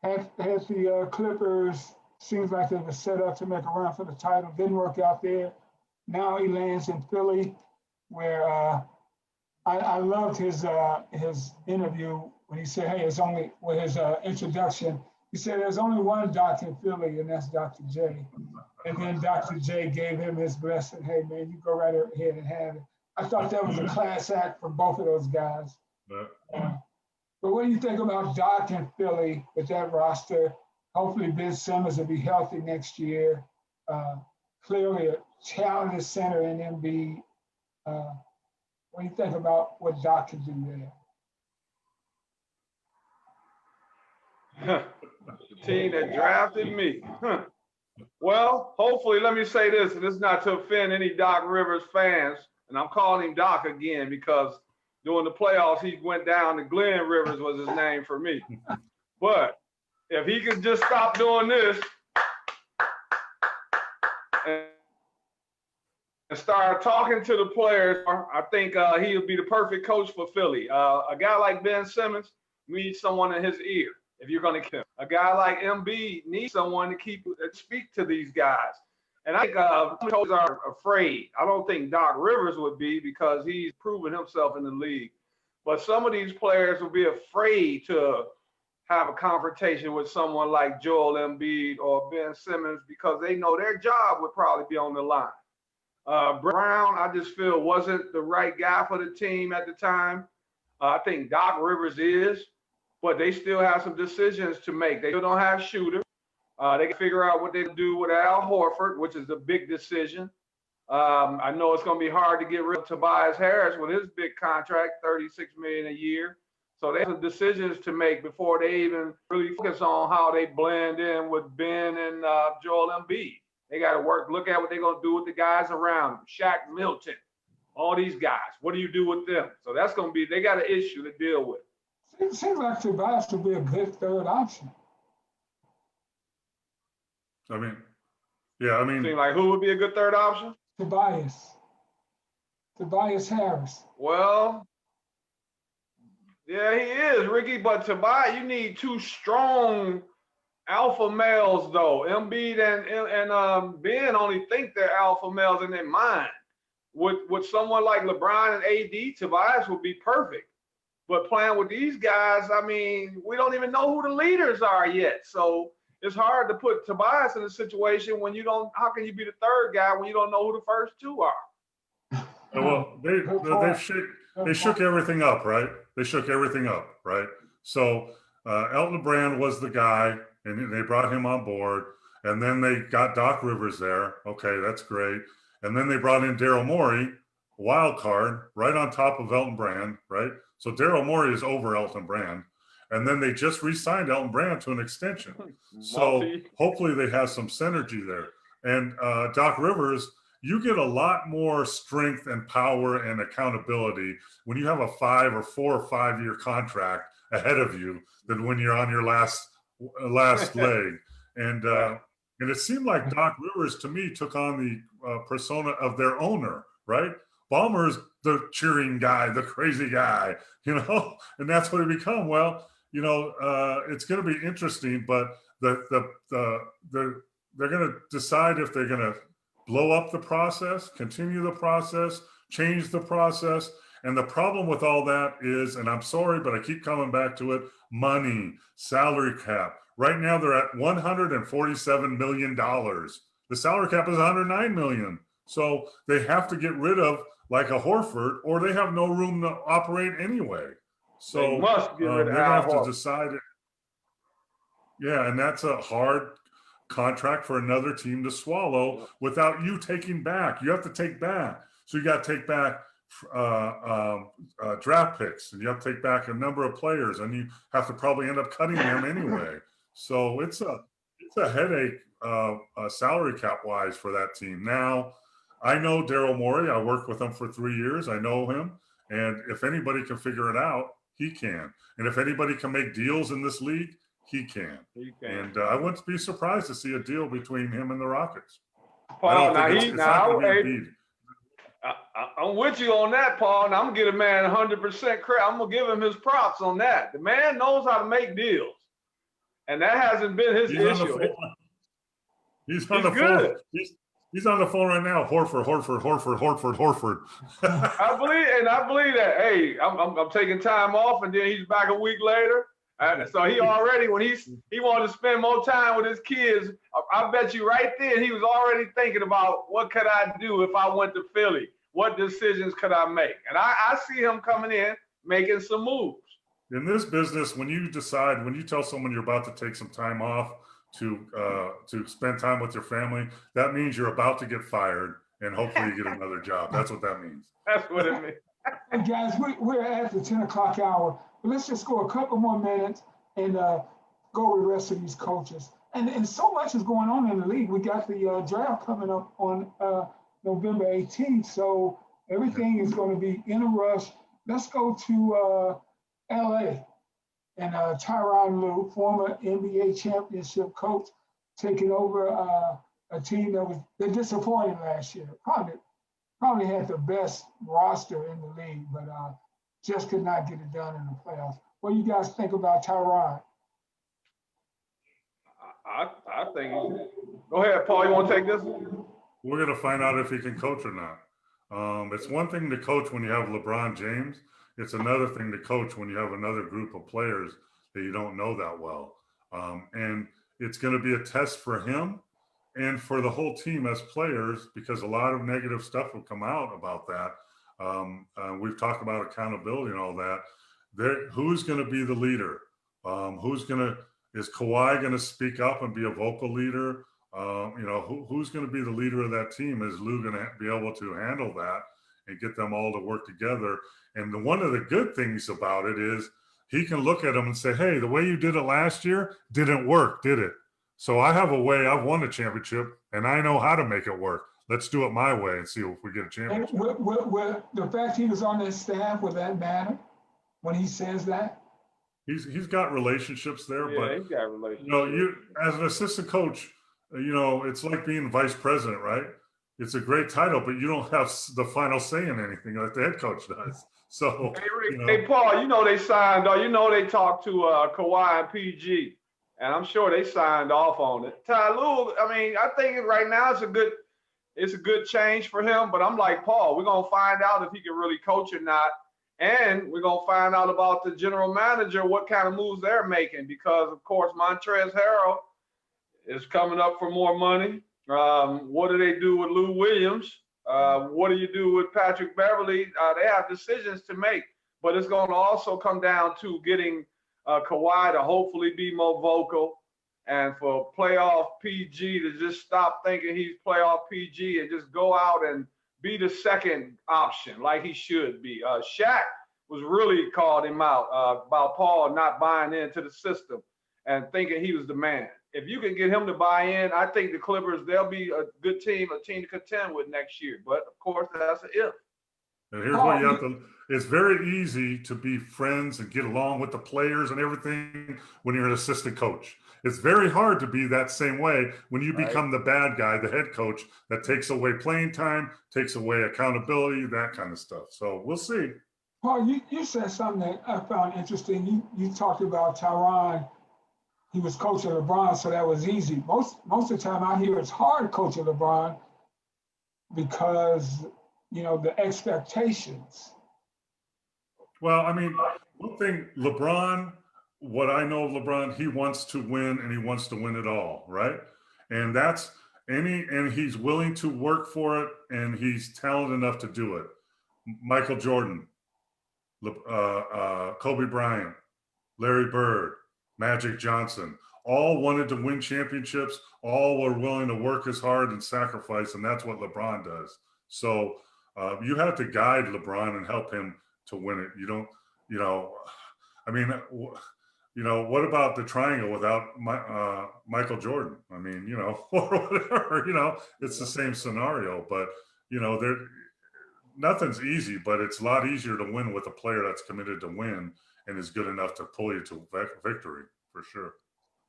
Had the Clippers, seems like they were set up to make a run for the title. Didn't work out there. Now he lands in Philly, where I loved his interview when he said, hey, his introduction. He said there's only one doc in Philly, and that's Dr. J. And then Dr. J gave him his blessing. Hey, man, you go right ahead and have it. I thought that was a class act for both of those guys. But what do you think about Doc in Philly with that roster? Hopefully Ben Simmons will be healthy next year. Clearly a talented center in Embiid. What do you think about what Doc can do there? The team that drafted me. Well, hopefully, let me say this, and this is not to offend any Doc Rivers fans, and I'm calling him Doc again because during the playoffs, he went down to Glenn Rivers was his name for me. But if he could just stop doing this and start talking to the players, I think he'll be the perfect coach for Philly. A guy like Ben Simmons needs someone in his ear if you're going to kill him. A guy like Embiid needs someone to speak to these guys. And I think coaches are afraid. I don't think Doc Rivers would be because he's proven himself in the league. But some of these players will be afraid to have a confrontation with someone like Joel Embiid or Ben Simmons because they know their job would probably be on the line. Brown, I just feel wasn't the right guy for the team at the time. I think Doc Rivers is, but they still have some decisions to make. They still don't have shooters. They can figure out what they do with Al Horford, which is a big decision. I know it's going to be hard to get rid of Tobias Harris with his big contract, $36 million a year. So they have some decisions to make before they even really focus on how they blend in with Ben and Joel Embiid. They got to look at what they're going to do with the guys around them, Shaq Milton, all these guys. What do you do with them? So that's going to be, they got an issue to deal with. It seems like Tobias would be a good third option. I mean, yeah, I mean. Seems like who would be a good third option? Tobias Harris. Well, yeah, he is, Ricky, but Tobias, you need two strong alpha males, though. Embiid and Ben only think they're alpha males in their mind. With someone like LeBron and AD, Tobias would be perfect. But playing with these guys, I mean, we don't even know who the leaders are yet. So it's hard to put Tobias in a situation when you don't, how can you be the third guy when you don't know who the first two are? Well, they shook everything up, right? They shook everything up, right? So Elton Brand was the guy, and they brought him on board. And then they got Doc Rivers there. Okay, that's great. And then they brought in Daryl Morey, wild card, right on top of Elton Brand, right? So Daryl Morey is over Elton Brand. And then they just re-signed Elton Brand to an extension. So hopefully they have some synergy there. And Doc Rivers you get a lot more strength and power and accountability when you have a 4 or 5 year contract ahead of you than when you're on your last leg. And it seemed like Doc Rivers, to me, took on the persona of their owner, right? Ballmer's the cheering guy, the crazy guy, and that's what he become. Well, it's going to be interesting, but they're going to decide if they're going to blow up the process, continue the process, change the process. And the problem with all that is, and I'm sorry, but I keep coming back to it, money, salary cap. Right now they're at $147 million. The salary cap is $109 million. So they have to get rid of like a Horford, or they have no room to operate anyway. So they must get rid of they're going to have to decide it. Yeah, and that's a hard contract for another team to swallow without you taking back. You have to take back. So you got to take back draft picks, and you have to take back a number of players, and you have to probably end up cutting them anyway. So it's a headache salary cap wise for that team. Now, I know Daryl Morey. I worked with him for 3 years. I know him, and if anybody can figure it out, he can. And if anybody can make deals in this league, he can. And I wouldn't be surprised to see a deal between him and the Rockets. Paul, I'm with you on that, Paul, and I'm going to give a man 100% credit. I'm going to give him his props on that. The man knows how to make deals, and that hasn't been his issue. He's on the phone. He's on the phone right now. Horford. I believe that. Hey, I'm taking time off, and then he's back a week later. And so he already, when he wanted to spend more time with his kids, I bet you right then he was already thinking about what could I do if I went to Philly? What decisions could I make? And I see him coming in, making some moves. In this business, when you tell someone you're about to take some time off to spend time with your family, that means you're about to get fired, and hopefully you get another job. That's what that means. That's what it means. Hey guys, we're at the 10 o'clock hour. But let's just go a couple more minutes and go with the rest of these coaches. And so much is going on in the league. We got the draft coming up on November 18th. So everything is going to be in a rush. Let's go to LA and Tyronn Lue, former NBA championship coach, taking over a team they disappointed last year. Probably had the best roster in the league, but just could not get it done in the playoffs. What do you guys think about Tyronn? I think. Go ahead, Paul. You want to take this? We're going to find out if he can coach or not. It's one thing to coach when you have LeBron James. It's another thing to coach when you have another group of players that you don't know that well. And it's going to be a test for him and for the whole team as players, because a lot of negative stuff will come out about that. We've talked about accountability and all that. Who's going to be the leader? Is Kawhi going to speak up and be a vocal leader? Who's going to be the leader of that team? Is Lue going to be able to handle that and get them all to work together? And one of the good things about it is he can look at them and say, hey, the way you did it last year didn't work, did it? So I have a way. I've won a championship, and I know how to make it work. Let's do it my way and see if we get a championship. And the fact he was on his staff, would that matter when he says that? He's got relationships there, but he's got relationships. You as an assistant coach, it's like being vice president, right? It's a great title, but you don't have the final say in anything like the head coach does. So, hey Paul, they signed. They talked to Kawhi and PG, and I'm sure they signed off on it. Ty Lue, I think right now it's a good change for him. But I'm like Paul, we're gonna find out if he can really coach or not. And we're going to find out about the general manager, what kind of moves they're making, because, of course, Montrezl Harrell is coming up for more money. What do they do with Lou Williams? What do you do with Patrick Beverly? They have decisions to make, but it's going to also come down to getting Kawhi to hopefully be more vocal, and for playoff PG to just stop thinking he's playoff PG and just go out and be the second option like he should be. Shaq was really called him out about Paul not buying into the system and thinking he was the man. if you can get him to buy in, I think the Clippers, they'll be a good team, a team to contend with next year. But of course, that's an if. And here's what you have to, it's very easy to be friends and get along with the players and everything when you're an assistant coach. It's very hard to be that same way when you become the bad guy, the head coach that takes away playing time, takes away accountability, that kind of stuff. So we'll see. Paul, you said something that I found interesting. You talked about Tyronn. He was coach of LeBron, so that was easy. Most of the time I hear it's hard coaching LeBron because, you know, the expectations. Well, I mean, one thing, LeBron, what I know of LeBron, he wants to win and he wants to win it all, right? And and he's willing to work for it and he's talented enough to do it. Michael Jordan, Kobe Bryant, Larry Bird, Magic Johnson, all wanted to win championships, all were willing to work as hard and sacrifice, and that's what LeBron does. So you have to guide LeBron and help him to win it. You don't, you know, I mean, you know, what about the triangle without Michael Jordan? I mean, you know, or whatever, you know, it's the same scenario, but, you know, nothing's easy, but it's a lot easier to win with a player that's committed to win and is good enough to pull you to victory, for sure.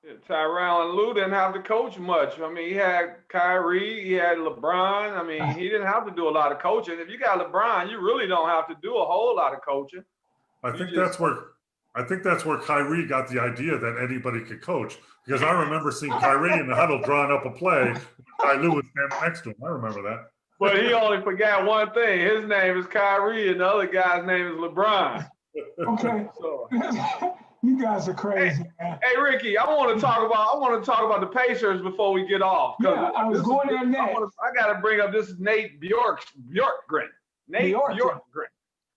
Yeah, Tyronn Lue didn't have to coach much. I mean, he had Kyrie, he had LeBron. I mean, he didn't have to do a lot of coaching. If you got LeBron, you really don't have to do a whole lot of coaching. I think that's where Kyrie got the idea that anybody could coach, because I remember seeing Kyrie in the huddle drawing up a play. Ty Lue was standing next to him. I remember that. But he only forgot one thing. His name is Kyrie, and the other guy's name is LeBron. Okay. So, you guys are crazy, man. Hey, Ricky, I want to talk about the Pacers before we get off. Yeah, I was going there next. I got to bring up this Nate Bjorkgren. Nate Bjorkgren.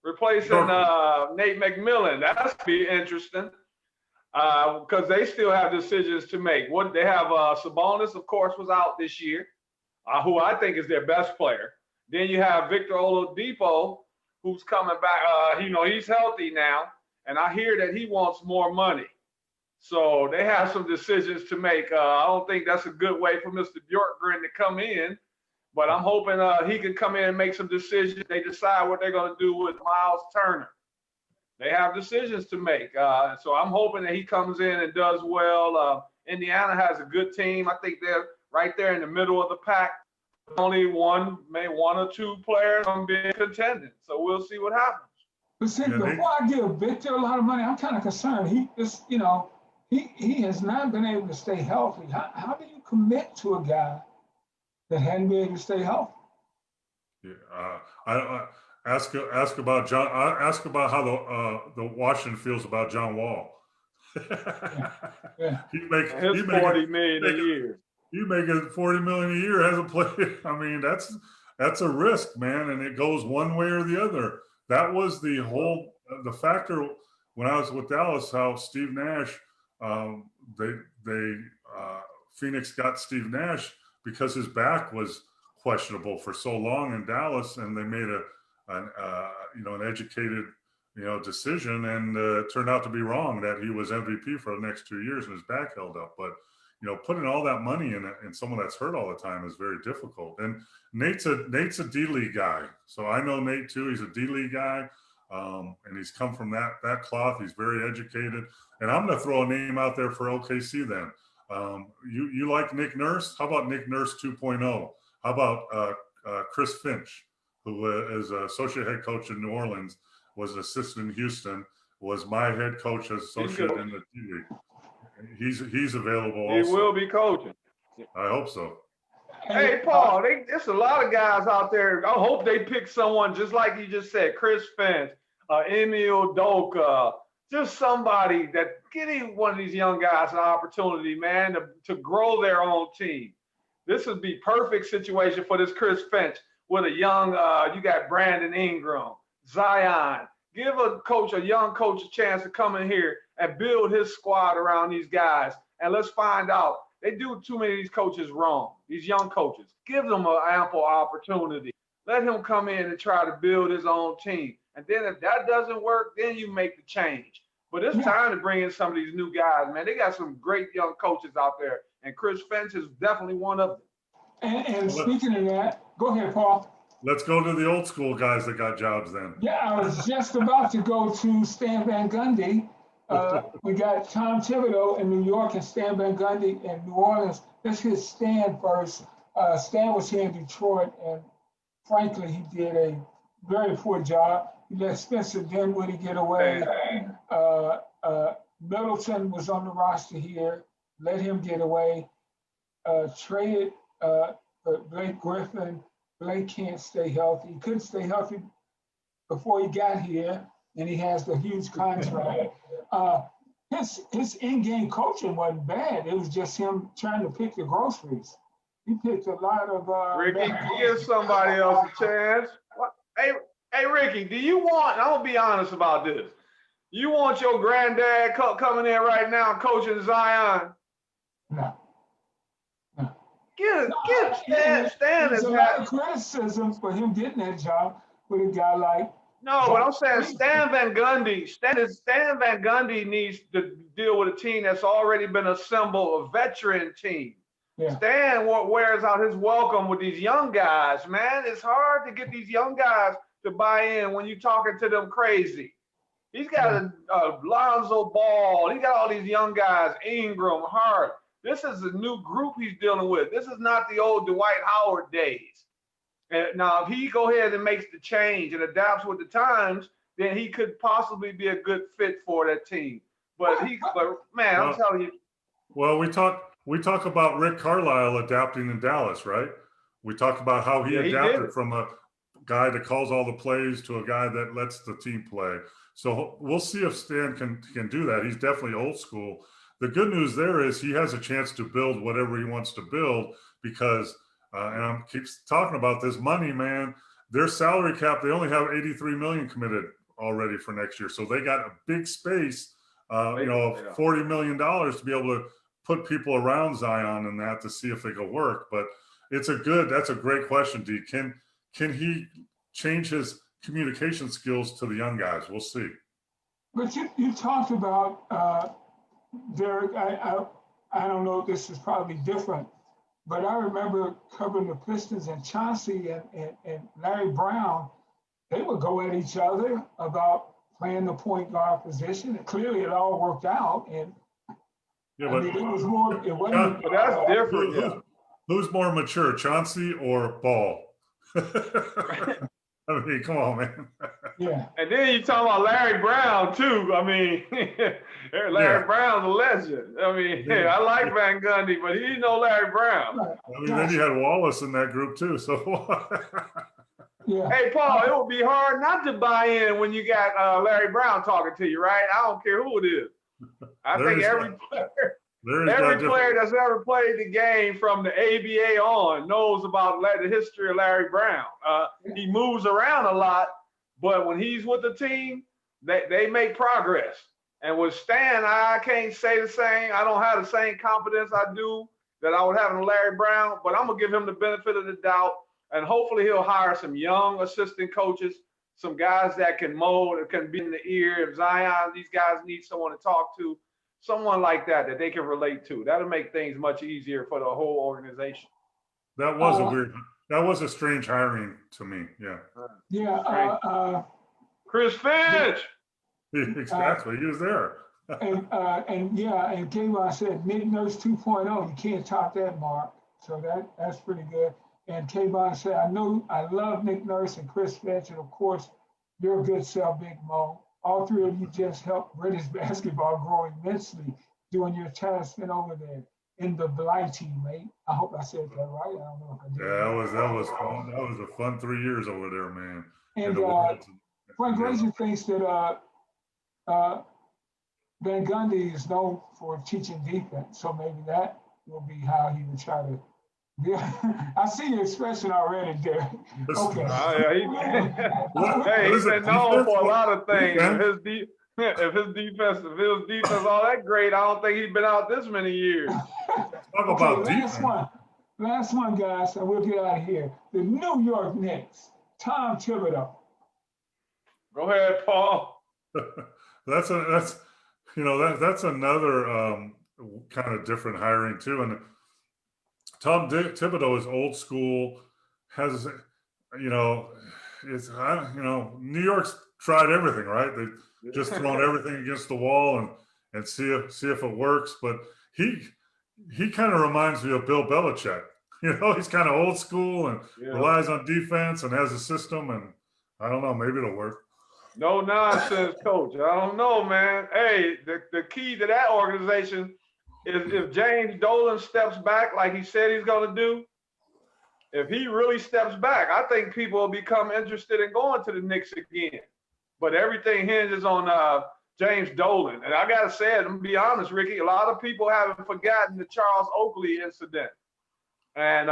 Replacing Nate McMillan. That's be interesting because they still have decisions to make. What they have, Sabonis, of course, was out this year, who I think is their best player. Then you have Victor Oladipo, who's coming back. You know, he's healthy now, and I hear that he wants more money. So they have some decisions to make. I don't think that's a good way for Mr. Bjorkgren to come in. But I'm hoping he can come in and make some decisions. They decide what they're going to do with Miles Turner. They have decisions to make. So I'm hoping that he comes in and does well. Indiana has a good team. I think they're right there in the middle of the pack. Only one or two players on being contending. So we'll see what happens. But see, before I give Victor a lot of money, I'm kind of concerned. He has not been able to stay healthy. How do you commit to a guy that hadn't been able to stay healthy? Yeah, I ask about John. Ask about how the Washington feels about John Wall. Yeah. He makes $40 million a year. You making $40 million a year as a player. I mean, that's a risk, man, and it goes one way or the other. That was the factor when I was with Dallas. How Steve Nash, Phoenix got Steve Nash because his back was questionable for so long in Dallas, and they made an educated decision, and it turned out to be wrong that he was MVP for the next 2 years and his back held up. But putting all that money in someone that's hurt all the time is very difficult. And Nate's a D-League guy, so I know Nate too. He's a D-League guy, and he's come from that cloth. He's very educated. And I'm going to throw a name out there for OKC then. You like Nick Nurse? How about Nick Nurse 2.0? How about Chris Finch, who is associate head coach in New Orleans, was an assistant in Houston, was my head coach as associate in the D-League. He's available also. He will be coaching. I hope so. Hey, Paul, there's a lot of guys out there. I hope they pick someone just like you just said, Chris Finch, Emil Doka, just somebody that getting one of these young guys an opportunity, man, to grow their own team. This would be perfect situation for this Chris Finch with a young, you got Brandon Ingram, Zion. Give a young coach a chance to come in here and build his squad around these guys. And let's find out. They do too many of these coaches wrong, these young coaches. Give them an ample opportunity. Let him come in and try to build his own team. And then if that doesn't work, then you make the change. But it's time to bring in some of these new guys, man. They got some great young coaches out there and Chris Finch is definitely one of them. And speaking of that, go ahead, Paul. Let's go to the old school guys that got jobs then. Yeah, I was just about to go to Stan Van Gundy. We got Tom Thibodeau in New York and Stan Van Gundy in New Orleans. Let's hit Stan first. Stan was here in Detroit, and frankly, he did a very poor job. He let Spencer Dinwiddie get away. Middleton was on the roster here, let him get away. Traded Blake Griffin. Blake can't stay healthy. He couldn't stay healthy before he got here, and he has the huge contract. His in-game coaching wasn't bad. It was just him trying to pick the groceries. He picked a lot of. Ricky, give somebody else a chance. Hey, Ricky, do you want? I'm gonna be honest about this. You want your granddad coming in right now coaching Zion? No. Get Stan There's is a lot of criticism for him getting that job with a guy like. No, but I'm saying Stan Van Gundy needs to deal with a team that's already been assembled, a veteran team. Yeah. Stan wears out his welcome with these young guys, man. It's hard to get these young guys to buy in when you're talking to them crazy. He's got a Lonzo Ball. He got all these young guys, Ingram, Hart. This is a new group he's dealing with. This is not the old Dwight Howard days. And now, if he go ahead and makes the change and adapts with the times, then he could possibly be a good fit for that team. But man, I'm telling you. Well, we talk about Rick Carlisle adapting in Dallas, right? We talked about how he adapted from a guy that calls all the plays to a guy that lets the team play. So we'll see if Stan can do that. He's definitely old school. The good news there is he has a chance to build whatever he wants to build because, and I keep talking about this money, man, their salary cap, they only have 83 million committed already for next year. So they got a big space, $40 million to be able to put people around Zion and that to see if they go work. But that's a great question, D. Can he change his communication skills to the young guys? We'll see. But you talked about Derrick. I don't know if this is probably different, but I remember covering the Pistons and Chauncey and Larry Brown. They would go at each other about playing the point guard position. And clearly, it all worked out. And yeah, but it was more. It wasn't. But that's different. Who's more mature, Chauncey or Ball? I mean, come on, man. Yeah. And then you talking about Larry Brown too. I mean, Larry Brown's a legend. I mean, I like Van Gundy, but he's no Larry Brown. Right. I mean, then you had Wallace in that group too. So. Yeah. Hey, Paul, it would be hard not to buy in when you got Larry Brown talking to you, right? I don't care who it is. I think every player that's ever played the game from the ABA on knows about the history of Larry Brown. He moves around a lot, but when he's with the team, they make progress. And with Stan, I can't say the same. I don't have the same confidence I do that I would have in Larry Brown, but I'm going to give him the benefit of the doubt. And hopefully he'll hire some young assistant coaches, some guys that can mold, that can be in the ear. If Zion, these guys need someone to talk to, someone like that they can relate to. That'll make things much easier for the whole organization. That was a strange hiring to me. Yeah. Yeah. Chris Finch. Exactly. He was there. and Kayvon said Nick Nurse 2.0. You can't top that, Mark. So that's pretty good. And Kayvon said, I love Nick Nurse and Chris Finch, and of course, you're a good self, Big Mo. All three of you just helped British basketball grow immensely during your time spent over there in the Blighty, mate. I hope I said that right. I don't know if I did. Yeah, that was fun. That was a fun 3 years over there, man. And Frank Glazer thinks that Van Gundy is known for teaching defense, so maybe that will be how he would try to. Yeah, I see your expression already, Derrick. Okay. He's been known for a lot of things. If his defense all that great, I don't think he's been out this many years. Talk about defense. Last one, guys, and we'll get out of here. The New York Knicks, Tom Thibodeau. Go ahead, Paul. That's another kind of different hiring too. And Thibodeau is old school. Has New York's tried everything, right? They've just thrown everything against the wall and see if it works. But he kind of reminds me of Bill Belichick. He's kind of old school and relies on defense and has a system. And I don't know, maybe it'll work. No nonsense, coach. I don't know, man. Hey, the key to that organization is if James Dolan steps back like he said he's going to do. If he really steps back, I think people will become interested in going to the Knicks again. But everything hinges on James Dolan. And I got to say it, I'm going to be honest, Ricky, a lot of people haven't forgotten the Charles Oakley incident. And,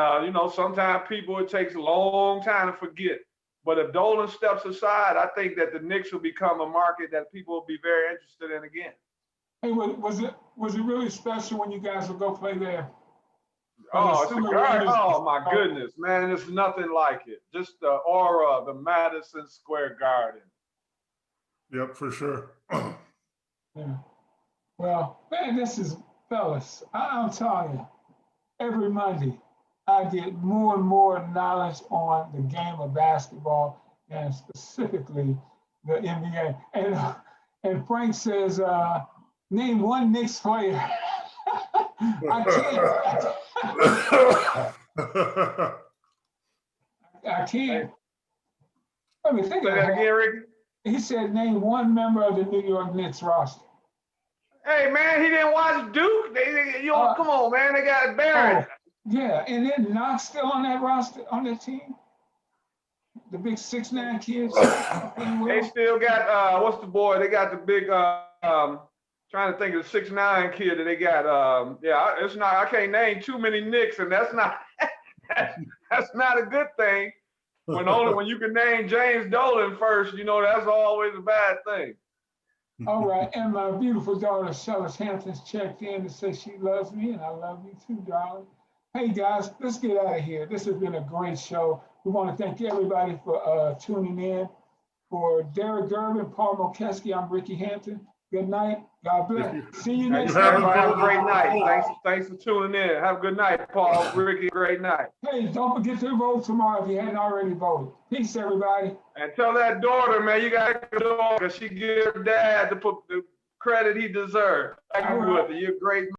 sometimes it takes a long time to forget. But if Dolan steps aside, I think that the Knicks will become a market that people will be very interested in again. Hey, was it really special when you guys would go play there? Oh, it's the garden. Oh my goodness, man! It's nothing like it. Just the aura of the Madison Square Garden. Yep, for sure. Yeah. Well, man, fellas, I'm telling you, every Monday I get more and more knowledge on the game of basketball and specifically the NBA. And Frank says, name one Knicks player. I can't. Let me think of that again, Ricky. He said, name one member of the New York Knicks roster. Hey, man, he didn't watch Duke. Come on, man. They got Barrett. Yeah, and then Knox still on that roster, on that team. The big 6'9" kids. They still got what's the boy? They got the big trying to think of the 6'9" kid that they got. It's not. I can't name too many Knicks, and that's not that's not a good thing. When you can name James Dolan first, that's always a bad thing. All right, and my beautiful daughter Shellis Hampton's checked in and says she loves me, and I love you too, darling. Hey guys, let's get out of here. This has been a great show. We want to thank everybody for tuning in. For Derrick, Gervin, Paul Mokeski, I'm Rickey Hampton. Good night. God bless. See you next time. Have a great night. Thanks for tuning in. Have a good night, Paul. Ricky, great night. Hey, don't forget to vote tomorrow if you hadn't already voted. Peace, everybody. And tell that daughter, man, you got to go because she give her dad to put the credit he deserves. You're a great